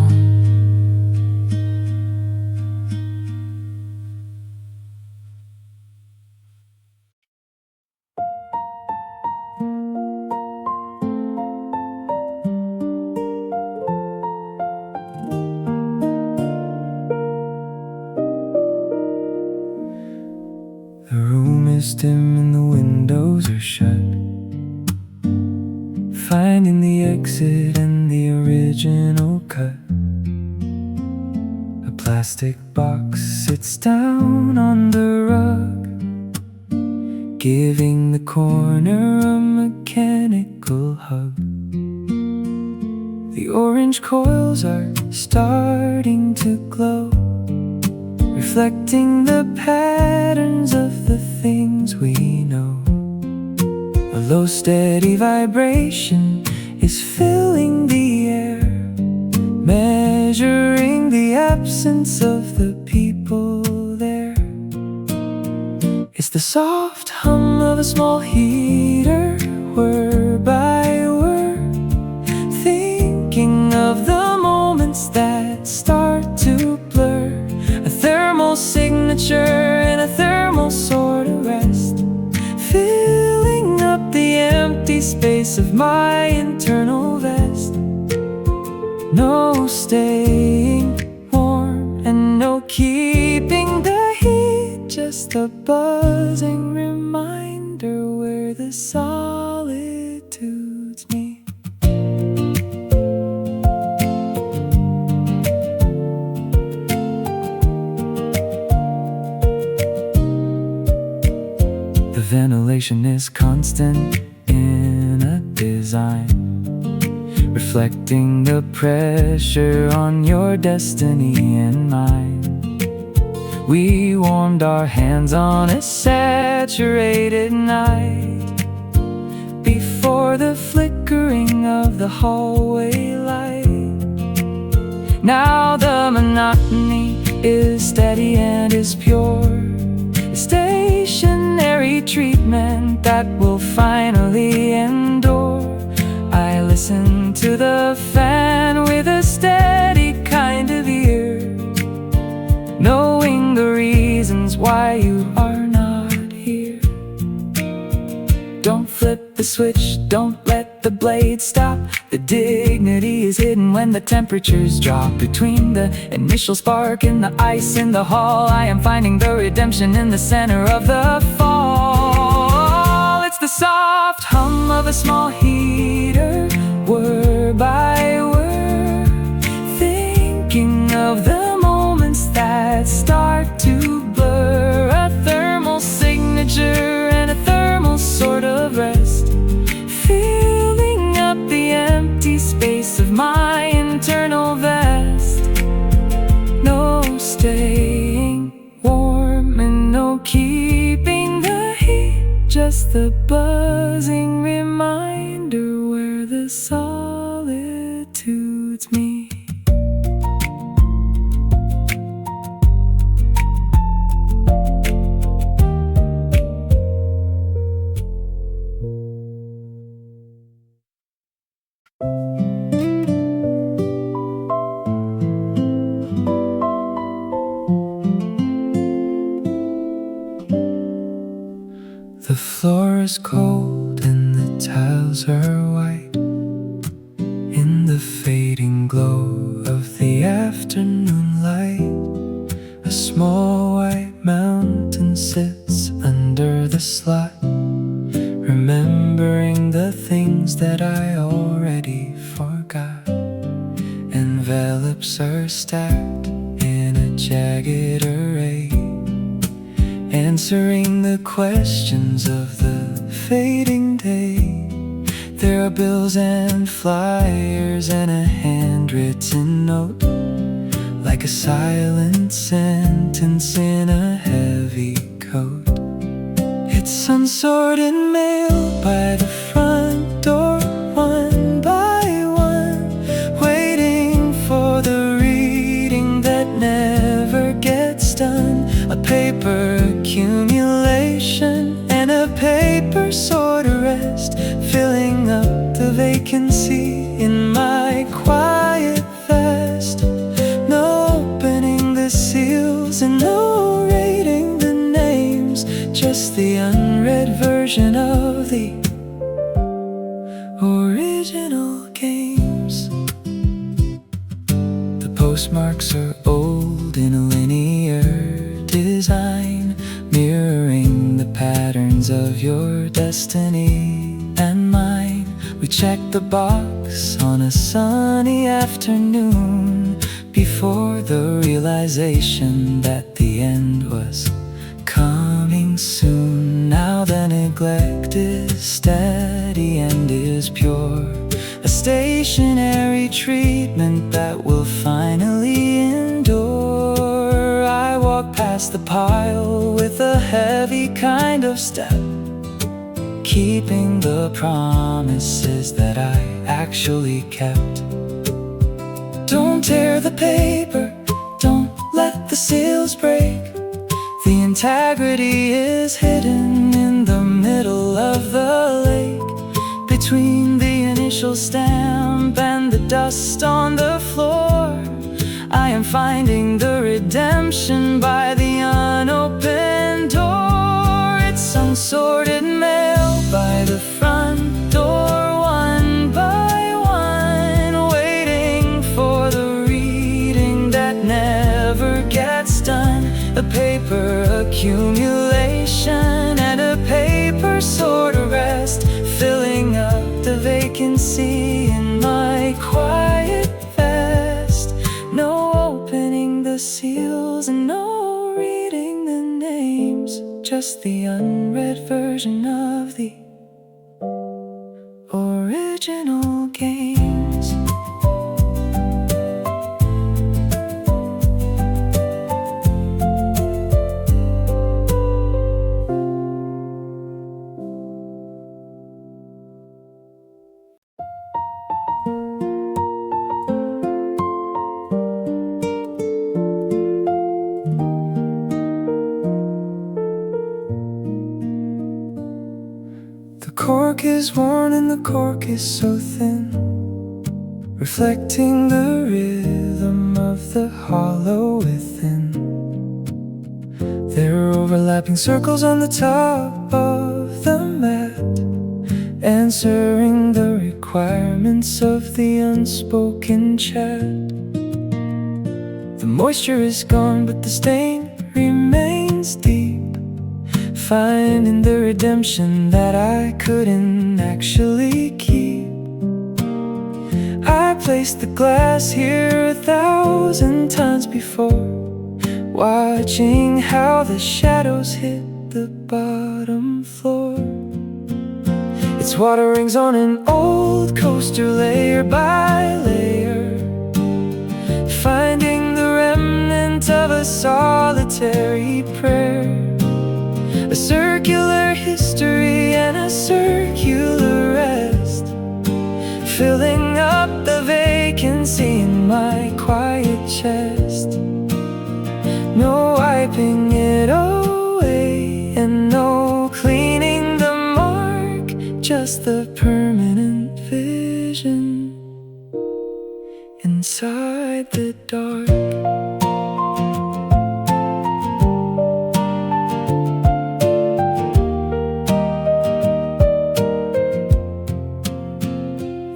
The room is dim and the windows are shut, finding the exit and the original cut. A plastic box sits down on the rug, giving the corner a mechanical hug. The orange coils are starting to glow, reflecting the patterns of the things we know. A low steady vibration is filling the air, measuring the absence of the people there. It's the soft hum of a small heater, word by word, thinking of the moments that start to blur. A thermal signature and a thermal sort of rest, filling up the empty space of my internal vest. No staying warm and no keeping the heat, just a buzzing reminder where the solitudes meet. The ventilation is constant in a design, reflecting the pressure on your destiny and mine. We warmed our hands on a saturated night, before the flickering of the hallway light. Now the monotony is steady and is pure, a stationary treatment that will finally endure. I listen to the fan with a steady kind of ear, knowing the reasons why you are not here. Don't flip the switch, don't let the blade stop. The dignity is hidden when the temperatures drop. Between the initial spark and the ice in the hall, I am finding the redemption in the center of the fall. It's the soft hum of a small heater, word by word, thinking of the moments that start to blur. A thermal signature and a thermal sort of rest, filling up the empty space of my internal vest. No staying warm and no keeping the heat, just the buzzing reminder where the solitudes meet. the fading glow of the afternoon light, a small white mountain sits under the slot, remembering the things that I already forgot. Envelopes are stacked in a jagged array, answering the questions of the fading day. There are bills and flyers and a handwritten note, like a silent sentence in a heavy coat. It's unsorted mail by the front door, one by one, waiting for the reading that never gets done. A paper accumulation and a paper sort of rest, filling up the vacancy in my quiet vest. No opening the seals and no reading the names, just the unread version of the original games. The postmarks are old in a linear design, mirroring the patterns of your destiny and mine. We checked the box on a sunny afternoon, before the realization that the end was coming soon. Now the neglect is steady and is pure, a stationary treatment that will finally endure. I walk past the pile with a heavy kind of step, keeping the promises that I actually kept. Don't tear the paper, don't let the seals break. The integrity is hidden in the middle of the lake, between the initial stamp and the dust on the floor. I am finding the redemption by the unopened door. It's unsorted mail by the front door, one by one, waiting for the reading that never gets done. A paper accumulation and a paper sort of rest, filling up the vacancy in my quiet vest. No opening the seals and no reading the names, just the unread version of the original games. The cork is worn and the cork is so thin, reflecting the rhythm of the hollow within. There are overlapping circles on the top of the mat, answering the requirements of the unspoken chat. The moisture is gone, but the stain remains deep, finding the redemption that I couldn't actually keep. I placed the glass here 1,000 times before, watching how the shadows hit the bottom floor. Its water rings on an old coaster, layer by layer, finding the remnant of a solitary prayer. A circular history and a circular rest, filling up the vacancy in my quiet chest. No wiping it away and no cleaning the mark, just the permanent vision inside the dark.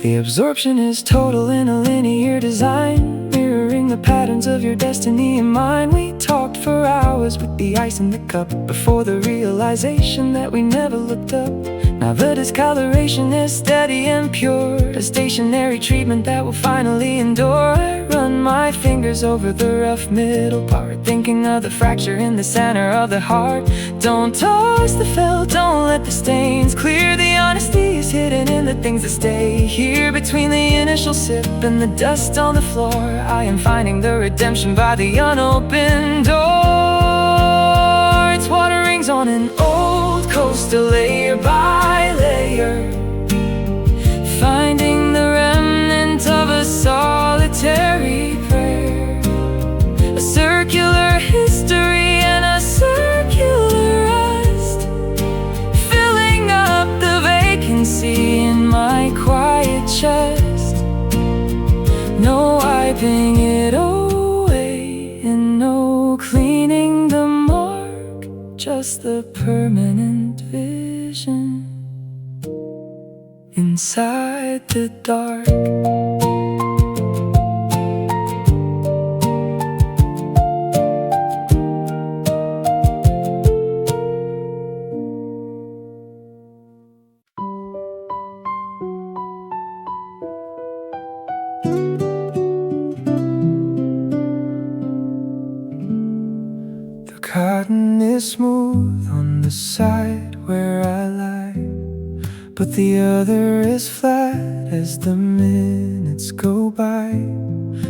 The absorption is total in a linear design, mirroring the patterns of your destiny and mine. We talked for hours with the ice in the cup, before the realization that we never looked up. Now the discoloration is steady and pure, a stationary treatment that will finally endure. I run my fingers over the rough middle part, thinking of the fracture in the center of the heart. Don't toss the felt, don't let the stains clear. The honesty is hidden in the things that stay here, between the initial sip and the dust on the floor. I am finding the redemption by the unopened door. It's water rings on an old coaster, layer by layer, finding the remnant of a solitary prayer, a circular history and a circular rest, filling up the vacancy in my quiet chest. No wiping it away and no cleaning the mark, just the permanent vision inside the dark. The cotton is smooth on the side where I lie, but the other is flat as the minutes go by.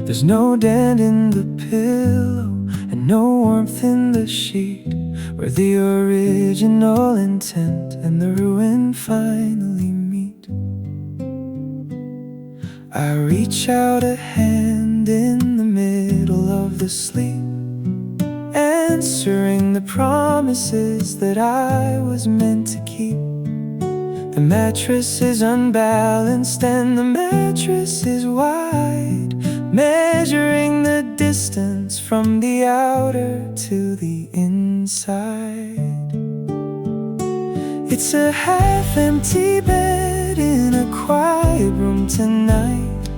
There's no dent in the pillow and no warmth in the sheet, where the original intent and the ruin finally meet. I reach out a hand in the middle of the sleep, answering the promises that I was meant to keep. The mattress is unbalanced and the mattress is wide, measuring the distance from the outer to the inside. It's a half-empty bed in a quiet room tonight,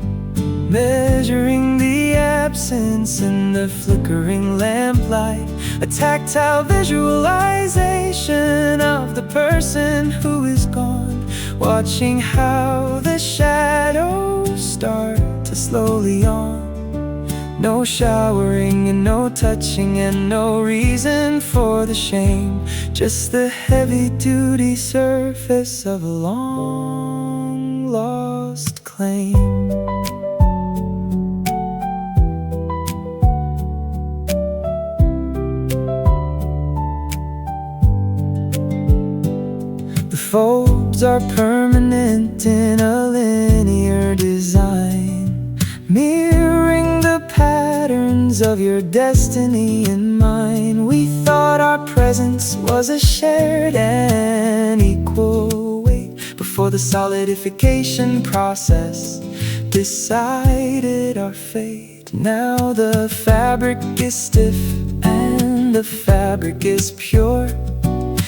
measuring the absence in the flickering lamplight, a tactile visualization of the person who is gone, watching how the shadows start to slowly yawn. No showering and no touching and no reason for the shame, just the heavy-duty surface of a long-lost claim. The folds are permanent in a linear design, mirroring the patterns of your destiny and mine. We thought our presence was a shared and equal weight, before the solidification process decided our fate. Now the fabric is stiff and the fabric is pure,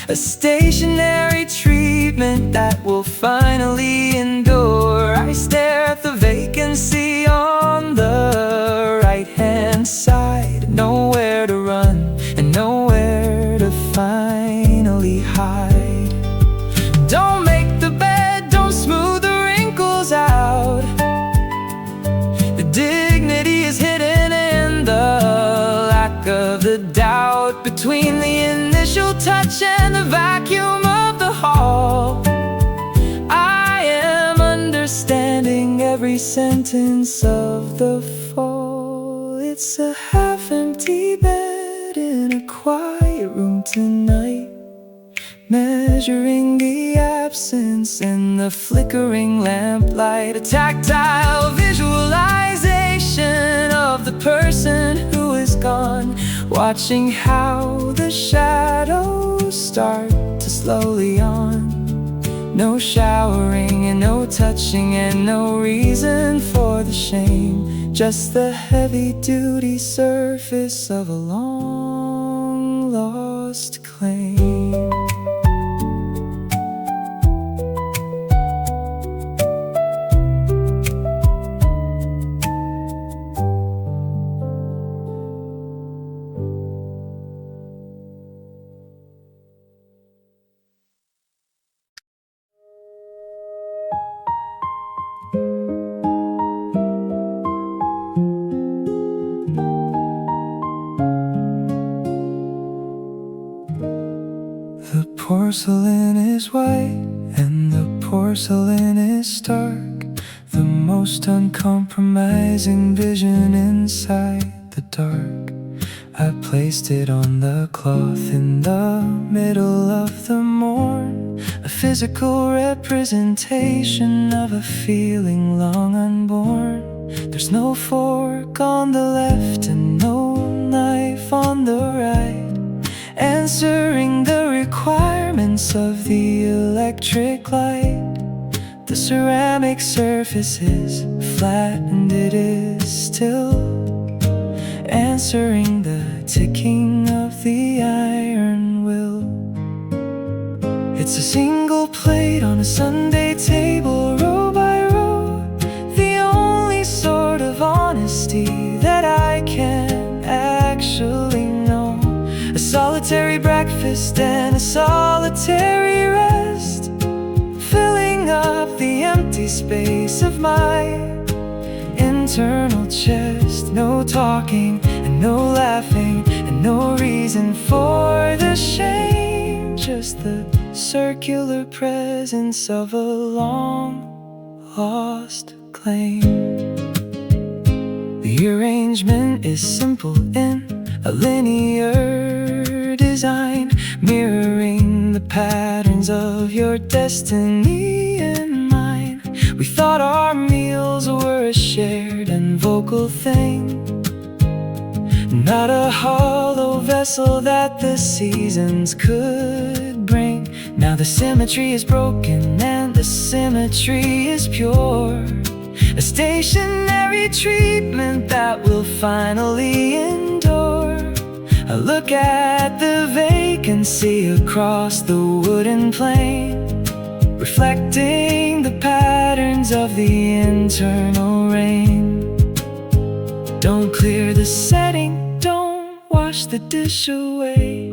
a stationary treatment that will finally endure. I stare at the vacancy on the right-hand side, nowhere to run and nowhere to finally hide. Don't make the bed, don't smooth the wrinkles out. The dignity is hidden in the lack of the doubt, between the initial touch and the vacuum of the hall. I am understanding every sentence of the fall. It's a half-empty bed in a quiet room tonight, measuring the absence in the flickering lamplight, a tactile visualization of the person who is gone, watching how the shadows start to slowly yawn. No showering and no touching and no reason for the shame, just the heavy-duty surface of a long-lost claim. porcelain is white and the porcelain is stark, the most uncompromising vision inside the dark. I placed it on the cloth in the middle of the morn, a physical representation of a feeling long unborn. There's no fork on the left and no knife on the right, answering the requirements of the electric light. The ceramic surface is flat and it is still, answering the ticking of the iron will. It's a single plate on a Sunday table, row by row, the only sort of honesty that I can actually know. A solitary breakfast and a solitary rest, filling up the empty space of my internal chest. No talking and no laughing and no reason for the shame, just the circular presence of a long lost claim. The arrangement is simple in a linear design, mirroring the patterns of your destiny and mine. We thought our meals were a shared and vocal thing, not a hollow vessel that the seasons could bring. Now the symmetry is broken and the symmetry is pure, a stationary treatment that will finally endure. I look at the vacancy across the wooden plane, reflecting the patterns of the internal rain. Don't clear the setting, don't wash the dish away.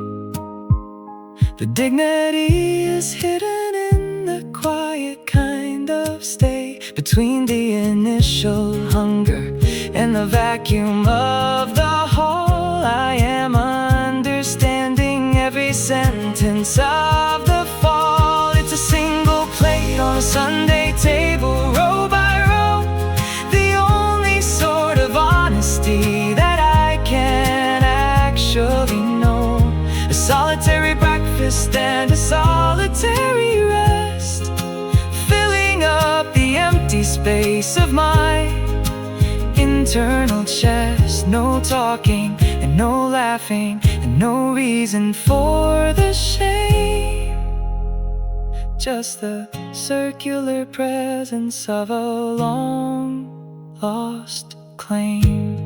The dignity is hidden in the quiet kind of stay between the initial hunger and the vacuum of the hall. I am understanding every sentence of the fall. It's a single plate on a Sunday table, row by row, the only sort of honesty that I can actually know. A solitary breakfast and a solitary rest, filling up the empty space of my internal chest. No talking and no laughing and no reason for the shame, just the circular presence of a long lost claim.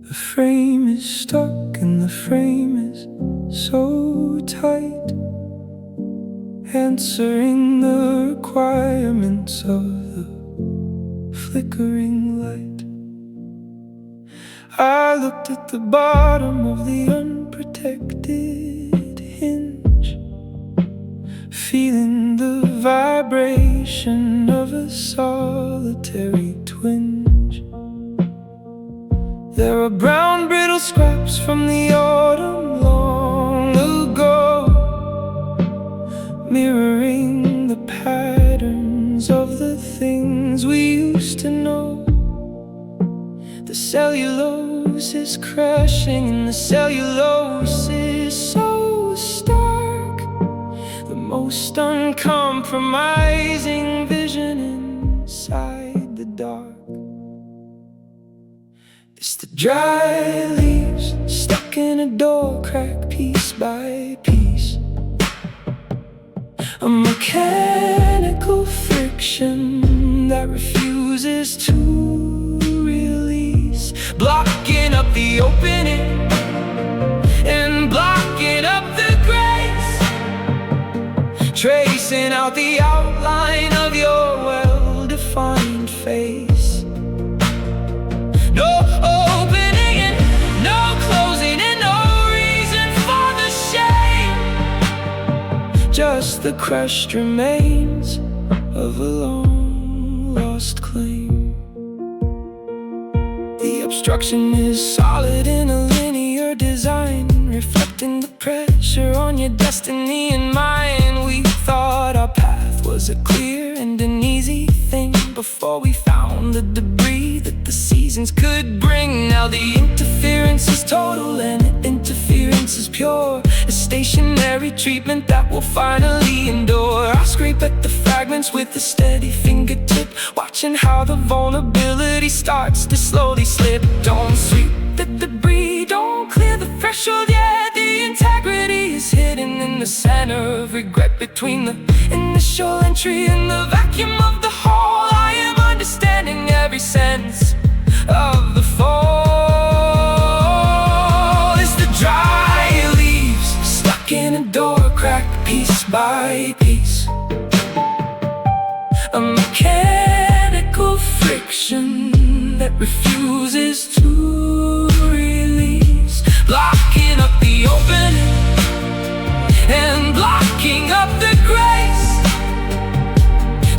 The frame is stuck and the frame is so tight, answering the requirements of the flickering light. I looked at the bottom of the unprotected hinge, feeling the vibration of a solitary twinge. There are brown brittle scraps from the autumn long ago, mirroring the patterns of the things we used to know. The cellulose is crashing and the cellulose is so stark, the most uncompromising vision inside the dark. It's the dry leaves stuck in a door crack piece by piece, a mechanical friction that refuses to release, blocking up the opening and blocking up the grace, tracing out the outline of your well-defined face. No just the crushed remains of a long lost claim. The obstruction is solid in a linear design, reflecting the pressure on your destiny and mine. We thought our path was a clear and an easy thing before we found the debris that the seasons could bring. Now the interference is total and interference is pure, a stationary treatment that will finally endure. I scrape at the fragments with a steady fingertip, watching how the vulnerability starts to slowly slip. Don't sweep the debris, don't clear the threshold yet. The integrity is hidden in the center of regret, between the initial entry and the vacuum of the hall. I am understanding every sense of the fall. It's the dry leaves stuck in a door crack, piece by piece. A mechanical friction that refuses to release, blocking up the opening and blocking up the grace,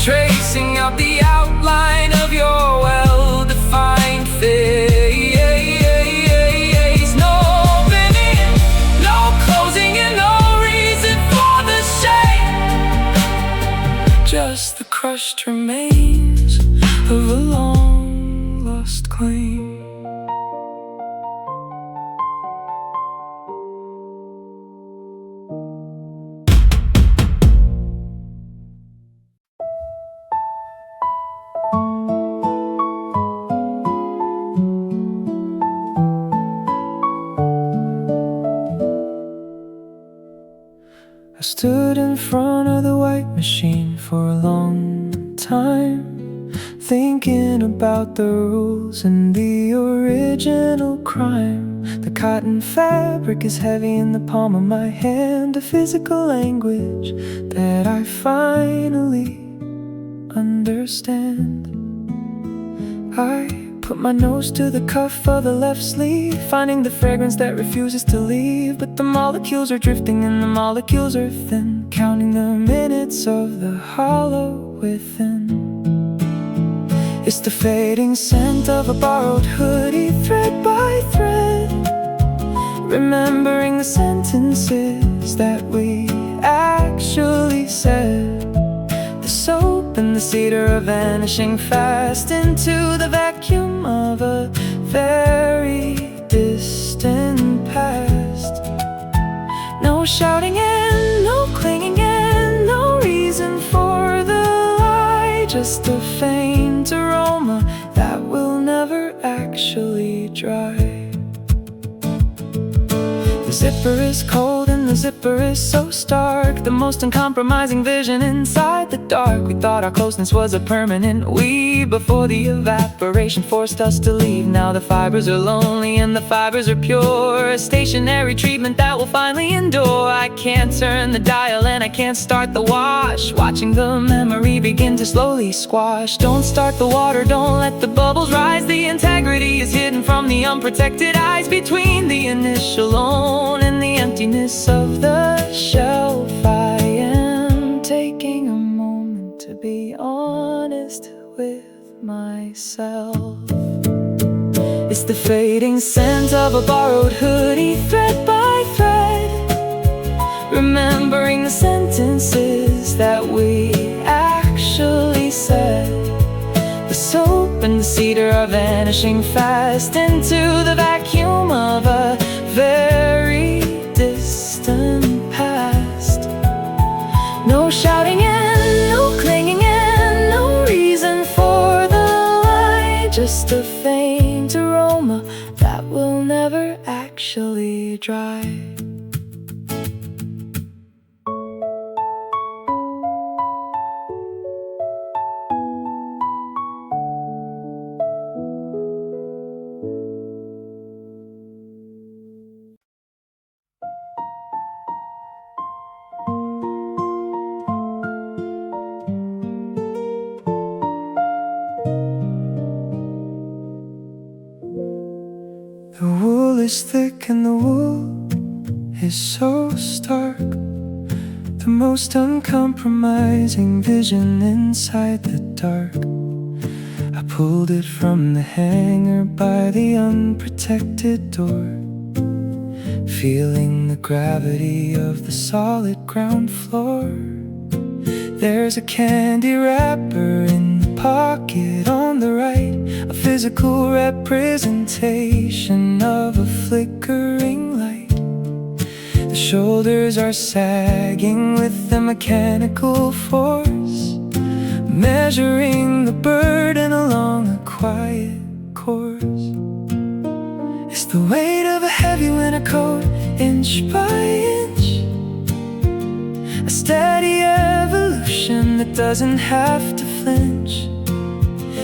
tracing out the outline of your well-defined face. No opening, no closing, and no reason for the shame, just the crushed remains of a long lost claim. I stood in front of the white machine for a long time, thinking about the rules and the original crime. The cotton fabric is heavy in the palm of my hand, a physical language that I finally understand. I put my nose to the cuff of the left sleeve, finding the fragrance that refuses to leave. But the molecules are drifting and the molecules are thin, counting the minutes of the hollow within. It's the fading scent of a borrowed hoodie, thread by thread, remembering the sentences that we actually said. The soap and the cedar are vanishing fast into the vacuum of a very distant past. No shouting and no clinging and no reason for the lie, just a faint aroma that will never actually dry. The zipper is cold and the zipper is so stark, the most uncompromising vision inside the dark. We thought our closeness was a permanent we, before the evaporation forced us to leave. Now the fibers are lonely and the fibers are pure, a stationary treatment that will finally endure. I can't turn the dial and I can't start the wash, watching the memory begin to slowly squash. Don't start the water, don't let the bubbles rise. The integrity is hidden from the unprotected eyes, between the initial loan and the emptiness of the shelf. I am taking a moment to be honest with myself. It's the fading scent of a borrowed hoodie, thread by thread, remembering the sentences that we actually said. The soap and the cedar are vanishing fast into the vacuum of a very distant past. No shouting and no clinging and no reason for the lie, just a faint aroma that will never actually dry. The wool is thick and the wool is so stark, the most uncompromising vision inside the dark. I pulled it from the hanger by the unprotected door, feeling the gravity of the solid ground floor. There's a candy wrapper in the pocket on the right, a physical representation of a flickering light. The shoulders are sagging with a mechanical force, measuring the burden along a quiet course. It's the weight of a heavy winter coat, inch by inch, a steady evolution that doesn't have to flinch.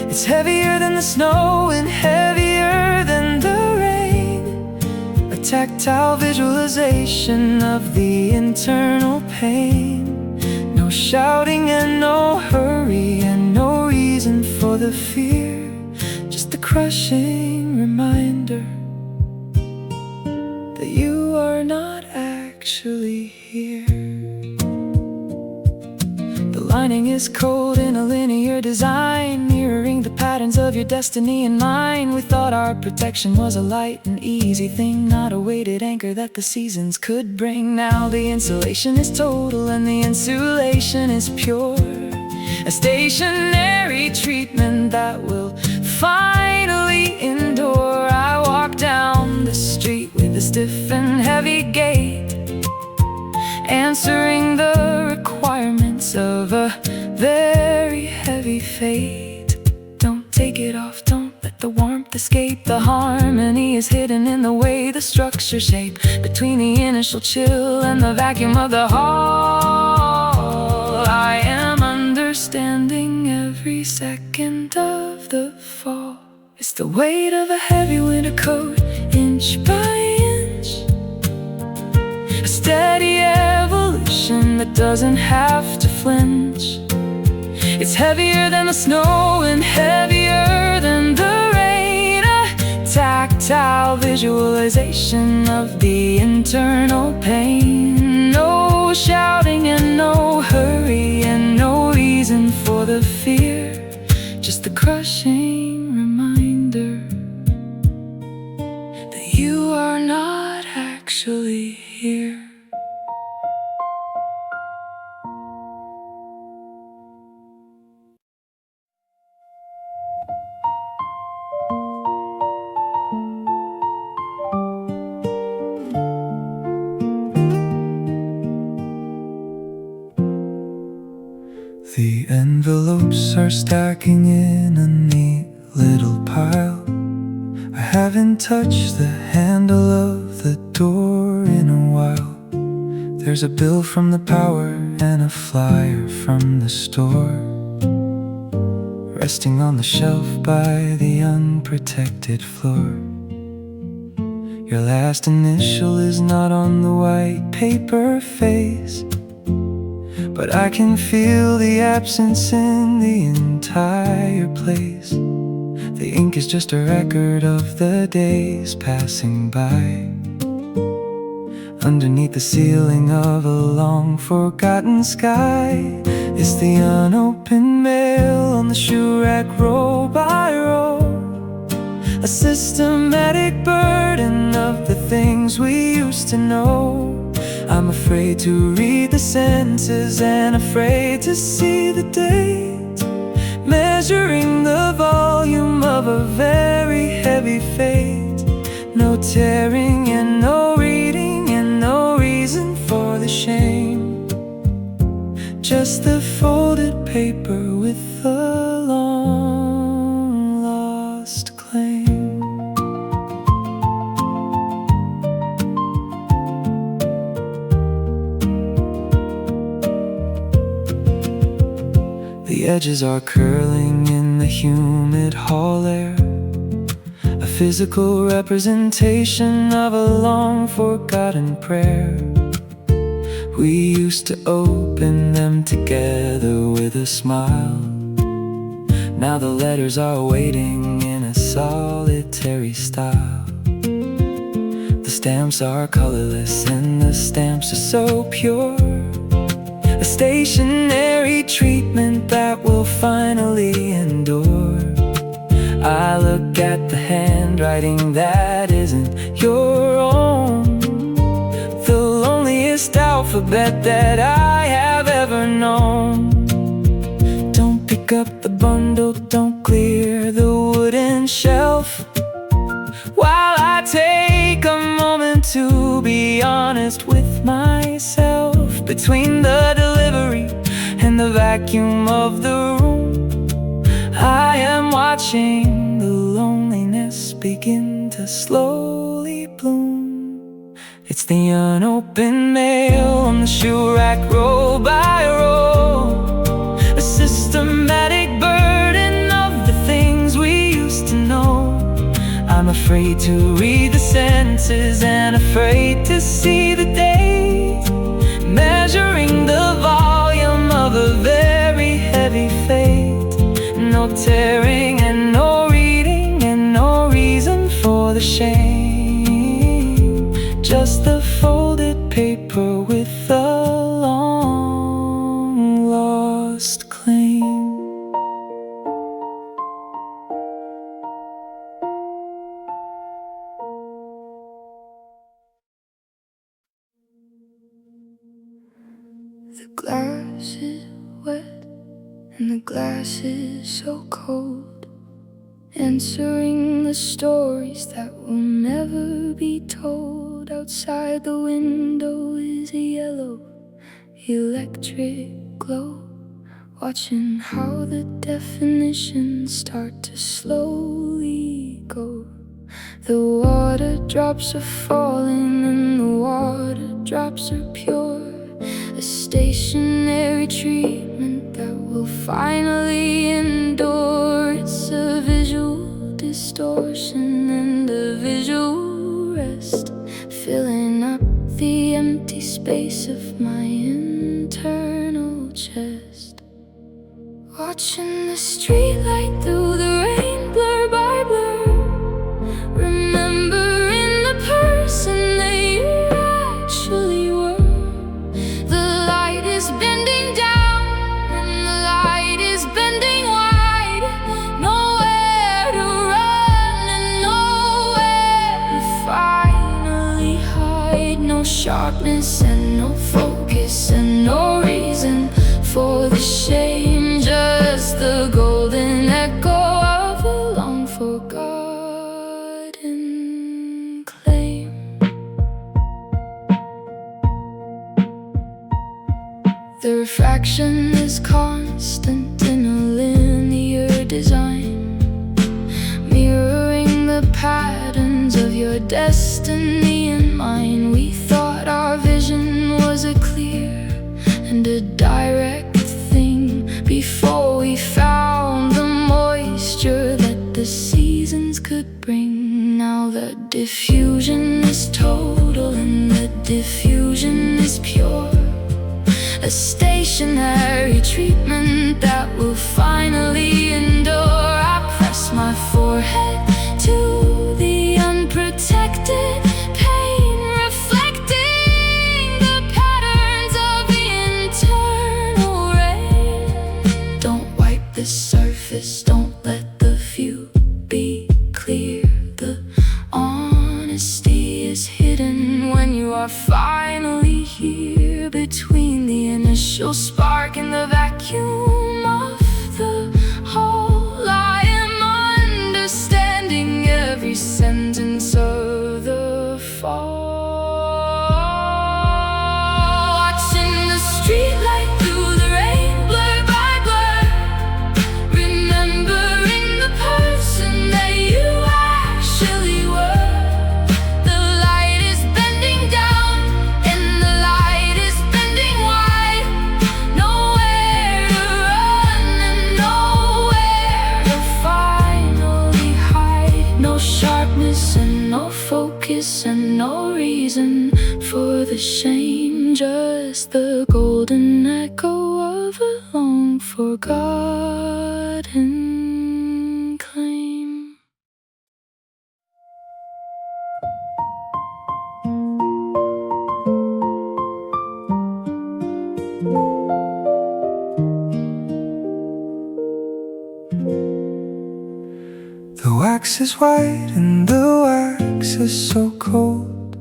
It's heavier than the snow and heavier than the rain, a tactile visualization of the internal pain. No shouting and no hurry and no reason for the fear, just a crushing reminder that you are not actually here. The lining is cold in a linear design, mirroring the patterns of your destiny and mine. We thought our protection was a light and easy thing, not a weighted anchor that the seasons could bring. Now the insulation is total and the insulation is pure, a stationary treatment that will finally endure. I walk down the street with a stiff and heavy gait, answering the requirements of a very heavy fate. Don't take it off, don't let the warmth escape. The harmony is hidden in the way the structure shape, between the initial chill and the vacuum of the hall. I am understanding every second of the fall. It's the weight of a heavy winter coat, inch by inch, a steady evolution that doesn't have to flinch. It's heavier than the snow and heavier than the rain, a tactile visualization of the internal pain. No shouting and no hurry and no reason for the fear, just the crushing reminder that you are not actually here. The envelopes are stacking in a neat little pile. I haven't touched the handle of the door in a while. There's a bill from the power and a flyer from the store, resting on the shelf by the unprotected floor. Your last initial is not on the white paper face, but I can feel the absence in the entire place. The ink is just a record of the days passing by, underneath the ceiling of a long-forgotten sky. It's the unopened mail on the shoe rack, row by row, a systematic burden of the things we used to know. I'm afraid to read the sentences and afraid to see the date, measuring the volume of a very heavy fate. No tearing and no reading and no reason for the shame, just the folded paper with a long lost claim. The edges are curling in the humid hall air, a physical representation of a long-forgotten prayer. We used to open them together with a smile. Now the letters are waiting in a solitary style. The stamps are colorless and the stamps are so pure. stationary treatment that will finally endure. I look at the handwriting that isn't your own, the loneliest alphabet that I have ever known. Don't pick up the bundle, don't clear the wooden shelf, while I take a moment to be honest with myself. Between the delivery and the vacuum of the room, I am watching the loneliness begin to slowly bloom. It's the unopened mail on the shoe rack, row by row, a systematic burden of the things we used to know. I'm afraid to read the sentences and afraid to see the date, measuring the volume of a very heavy fate. No tearing and no reading and no reason for the shame, just the folded paper with a long lost claim. The glass is wet and the glass is so cold, answering the stories that will never be told. Outside the window is a yellow electric glow, watching how the definitions start to slowly go. The water drops are falling and the water drops are pure, a stationary treatment that will finally endure. It's a visual distortion and a visual rest, filling up the empty space of my internal chest. Watching the streetlight through the rain, blur by blur, remembering the person that you actually were. The light is bending down and the light is bending wide, nowhere to run and nowhere to finally hide. No sharpness and no focus and no reason for the shame, just the golden echo of a long forgotten claim. The refraction is constant in a linear design, mirroring the patterns of your destiny and mine. We thought our vision was a clear and a direct thing before we found the moisture that the seasons could bring. Now the diffusion is total and the diffusion is pure, a stationary treatment that will finally endure. I press my forehead to the unprotected pain, reflecting the patterns of the internal rain. Don't wipe the surface, don't let the view be clear. The honesty is hidden when you are finally here, between the initial spark and the vacuum of the whole. I am understanding every sentence of the fall. Watching the streetlight through the rain, blur by blur, remembering the person that you actually were. The light is bending down and the light is bending wide, nowhere to run and nowhere to finally hide. No sharpness and no focus and no reason for the shame, just the golden echo of a long forgotten claim. wax is white and the wax is so cold,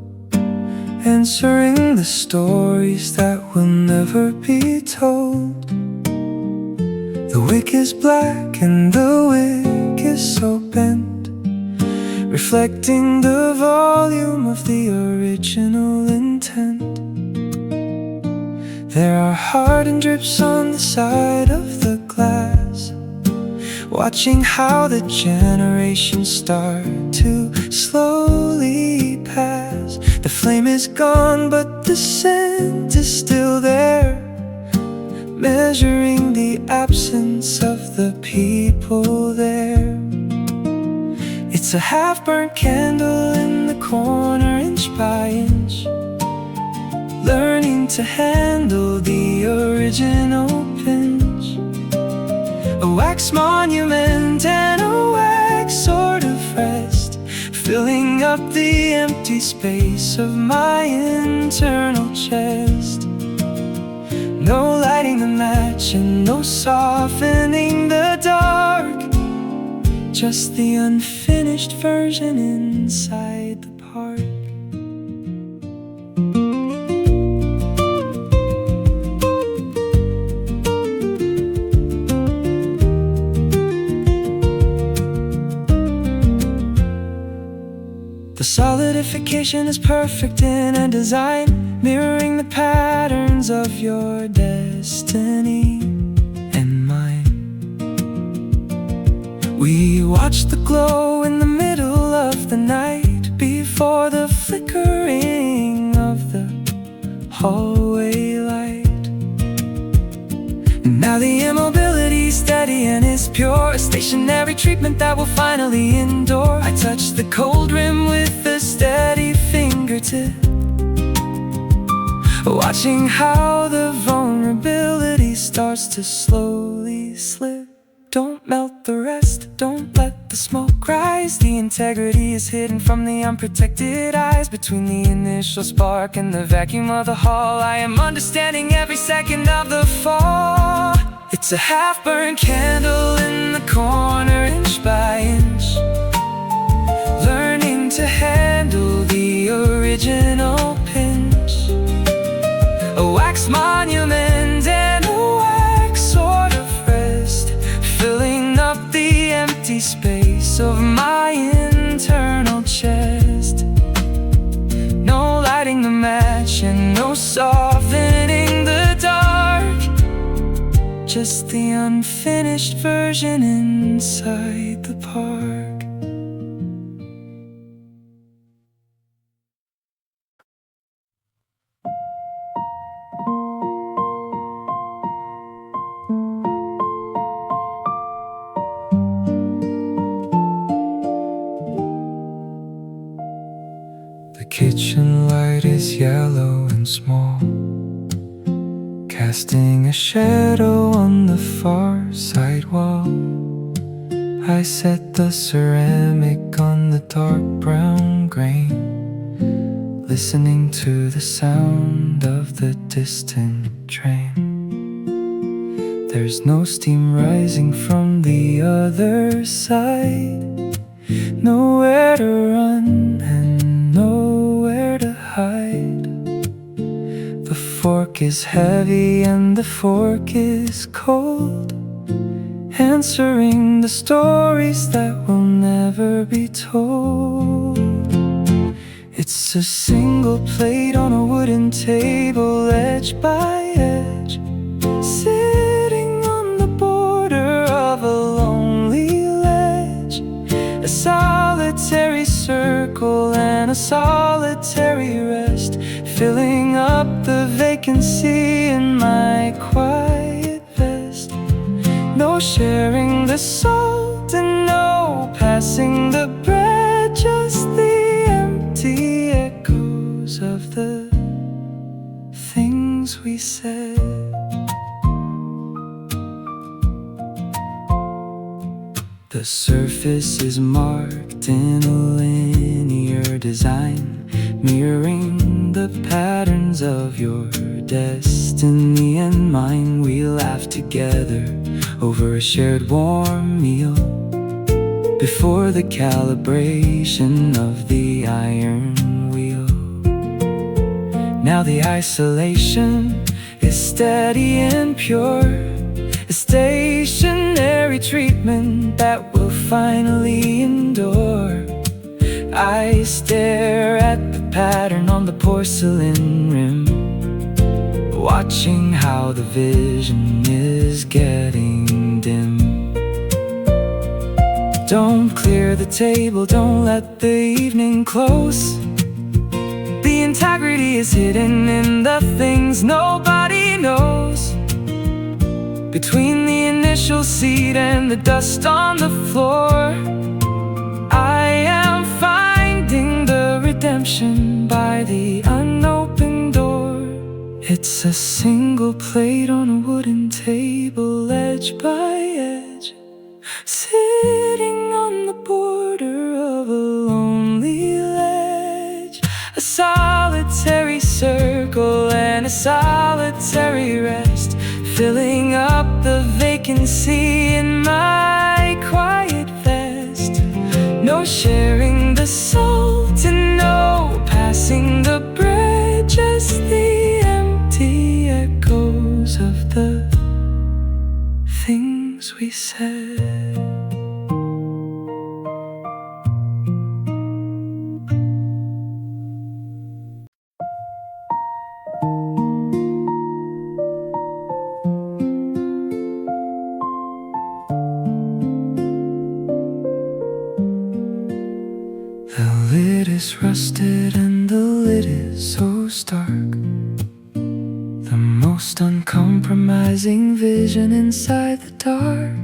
answering the stories that will never be told. The wick is black and the wick is so bent, reflecting the volume of the original intent. There are hardened drips on the side of the glass, watching how the generations start to slowly pass. The flame is gone, but the scent is still there, measuring the absence of the people there. It's a half-burnt candle in the corner, inch by inch, learning to handle the original pinch. A wax monument and a wax sort of rest, filling up the empty space of my internal chest. No lighting the match and no softening the dark, just the unfinished version inside the park. The solidification is perfect in a design, mirroring the patterns of your destiny and mine. We watch the glow in the middle of the night, before the flickering of the hallway light. And now the immobility's steady and is pure, a stationary treatment that will finally endure. I touch the cold rim with a steady fingertip, watching how the vulnerability starts to slowly slip. Don't melt the rest, don't let the smoke rise. The integrity is hidden from the unprotected eyes, between the initial spark and the vacuum of the hall. I am understanding every second of the fall. It's a half-burnt candle in the corner, inch by inch, learning to handle the original pinch. A wax monument and a wax sort of rest, filling up the empty space of my internal chest. No lighting the match and no softening the dark, just the unfinished version inside the park. The kitchen light is yellow and small, casting a shadow on the far side wall. I set the ceramic on the dark brown grain, listening to the sound of the distant train. There's no steam rising from the other side, nowhere to run and nowhere to hide. The fork is heavy and the fork is cold, answering the stories that will never be told. It's a single plate on a wooden table, edge by edge, sitting on the border of a lonely ledge. A solitary circle and a solitary rest, filling up the vacancy in my quiet vest. No sharing the salt and no passing the bread, just the empty echoes of the things we said. The surface is marked in a linear design, mirroring the patterns of your destiny and mine. We laugh together over a shared warm meal, before the calibration of the iron wheel. Now the isolation is steady and pure, a stationary treatment that will finally endure. I stare at the pattern on the porcelain rim, watching how the vision is getting dim. Don't clear the table, don't let the evening close. The integrity is hidden in the things nobody knows. Between the initial seed and the dust on the floor, I am finding the redemption by the unopened door. It's a single plate on a wooden table, edge by edge, sitting on the border of a lonely ledge. A solitary circle and a solitary rest, filling up the vacancy in my quiet vest. No sharing the salt and no passing the bread, just the empty echoes of the things we said. The lid is rusted and the lid is so stark, the most uncompromising vision inside the dark.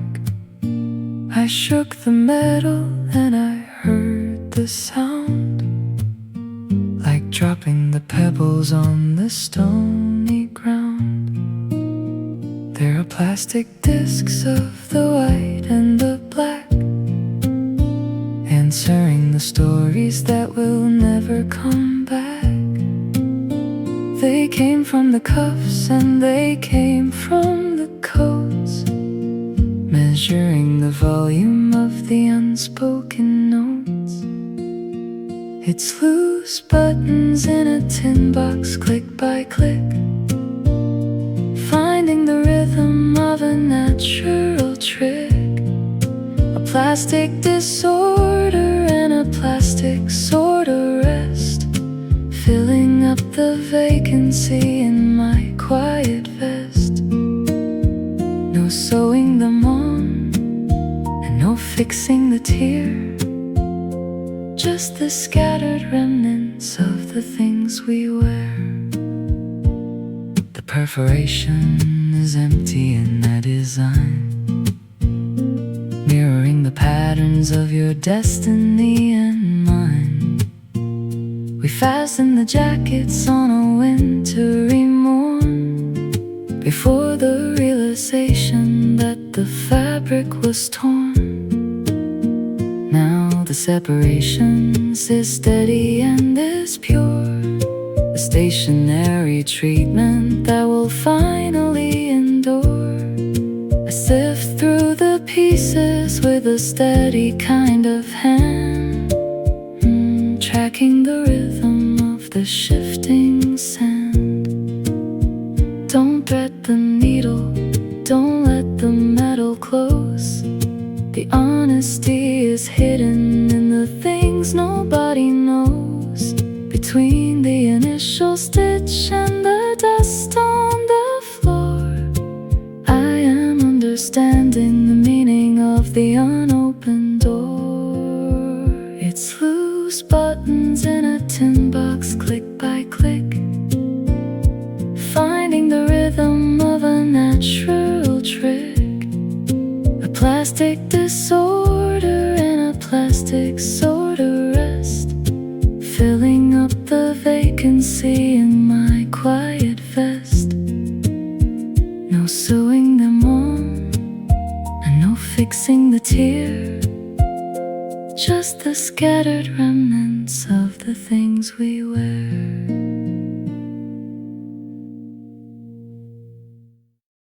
I shook the metal and I heard the sound, like dropping the pebbles on the stony ground. There are plastic discs of the white and the black, answering the stories that will never come back. They came from the cuffs and they came from the coats, measuring the volume of the unspoken notes. It's loose buttons in a tin box, click by click, finding the rhythm of a natural trick. A plastic disorder and a plastic sort of rest, filling up the vacancy in my quiet vest. No sewing them on and no fixing the tear, just the scattered remnants of the things we wear. The perforation is empty in that design, mirroring the patterns of your destiny and mine. We fastened the jackets on a wintry morn, before the realization that the fabric was torn. Now the separation is steady and is pure, a stationary treatment that will finally endure. I sift through the pieces with a steady kind of hand, tracking the rhythm of the shifting sand. Don't thread the needle, don't let the metal close. The honesty is hidden in the things nobody knows, between the initial stitch and the dust on the floor. I am understanding the meaning of the unopened door. It's loose buttons in a tin box, click by click, finding the rhythm of a natural trick. A plastic disorder and a plastic sort of rest, filling up the vacancy in my quiet vest. No sewing them on and no fixing the tear, just the scattered remnants of the things we wear.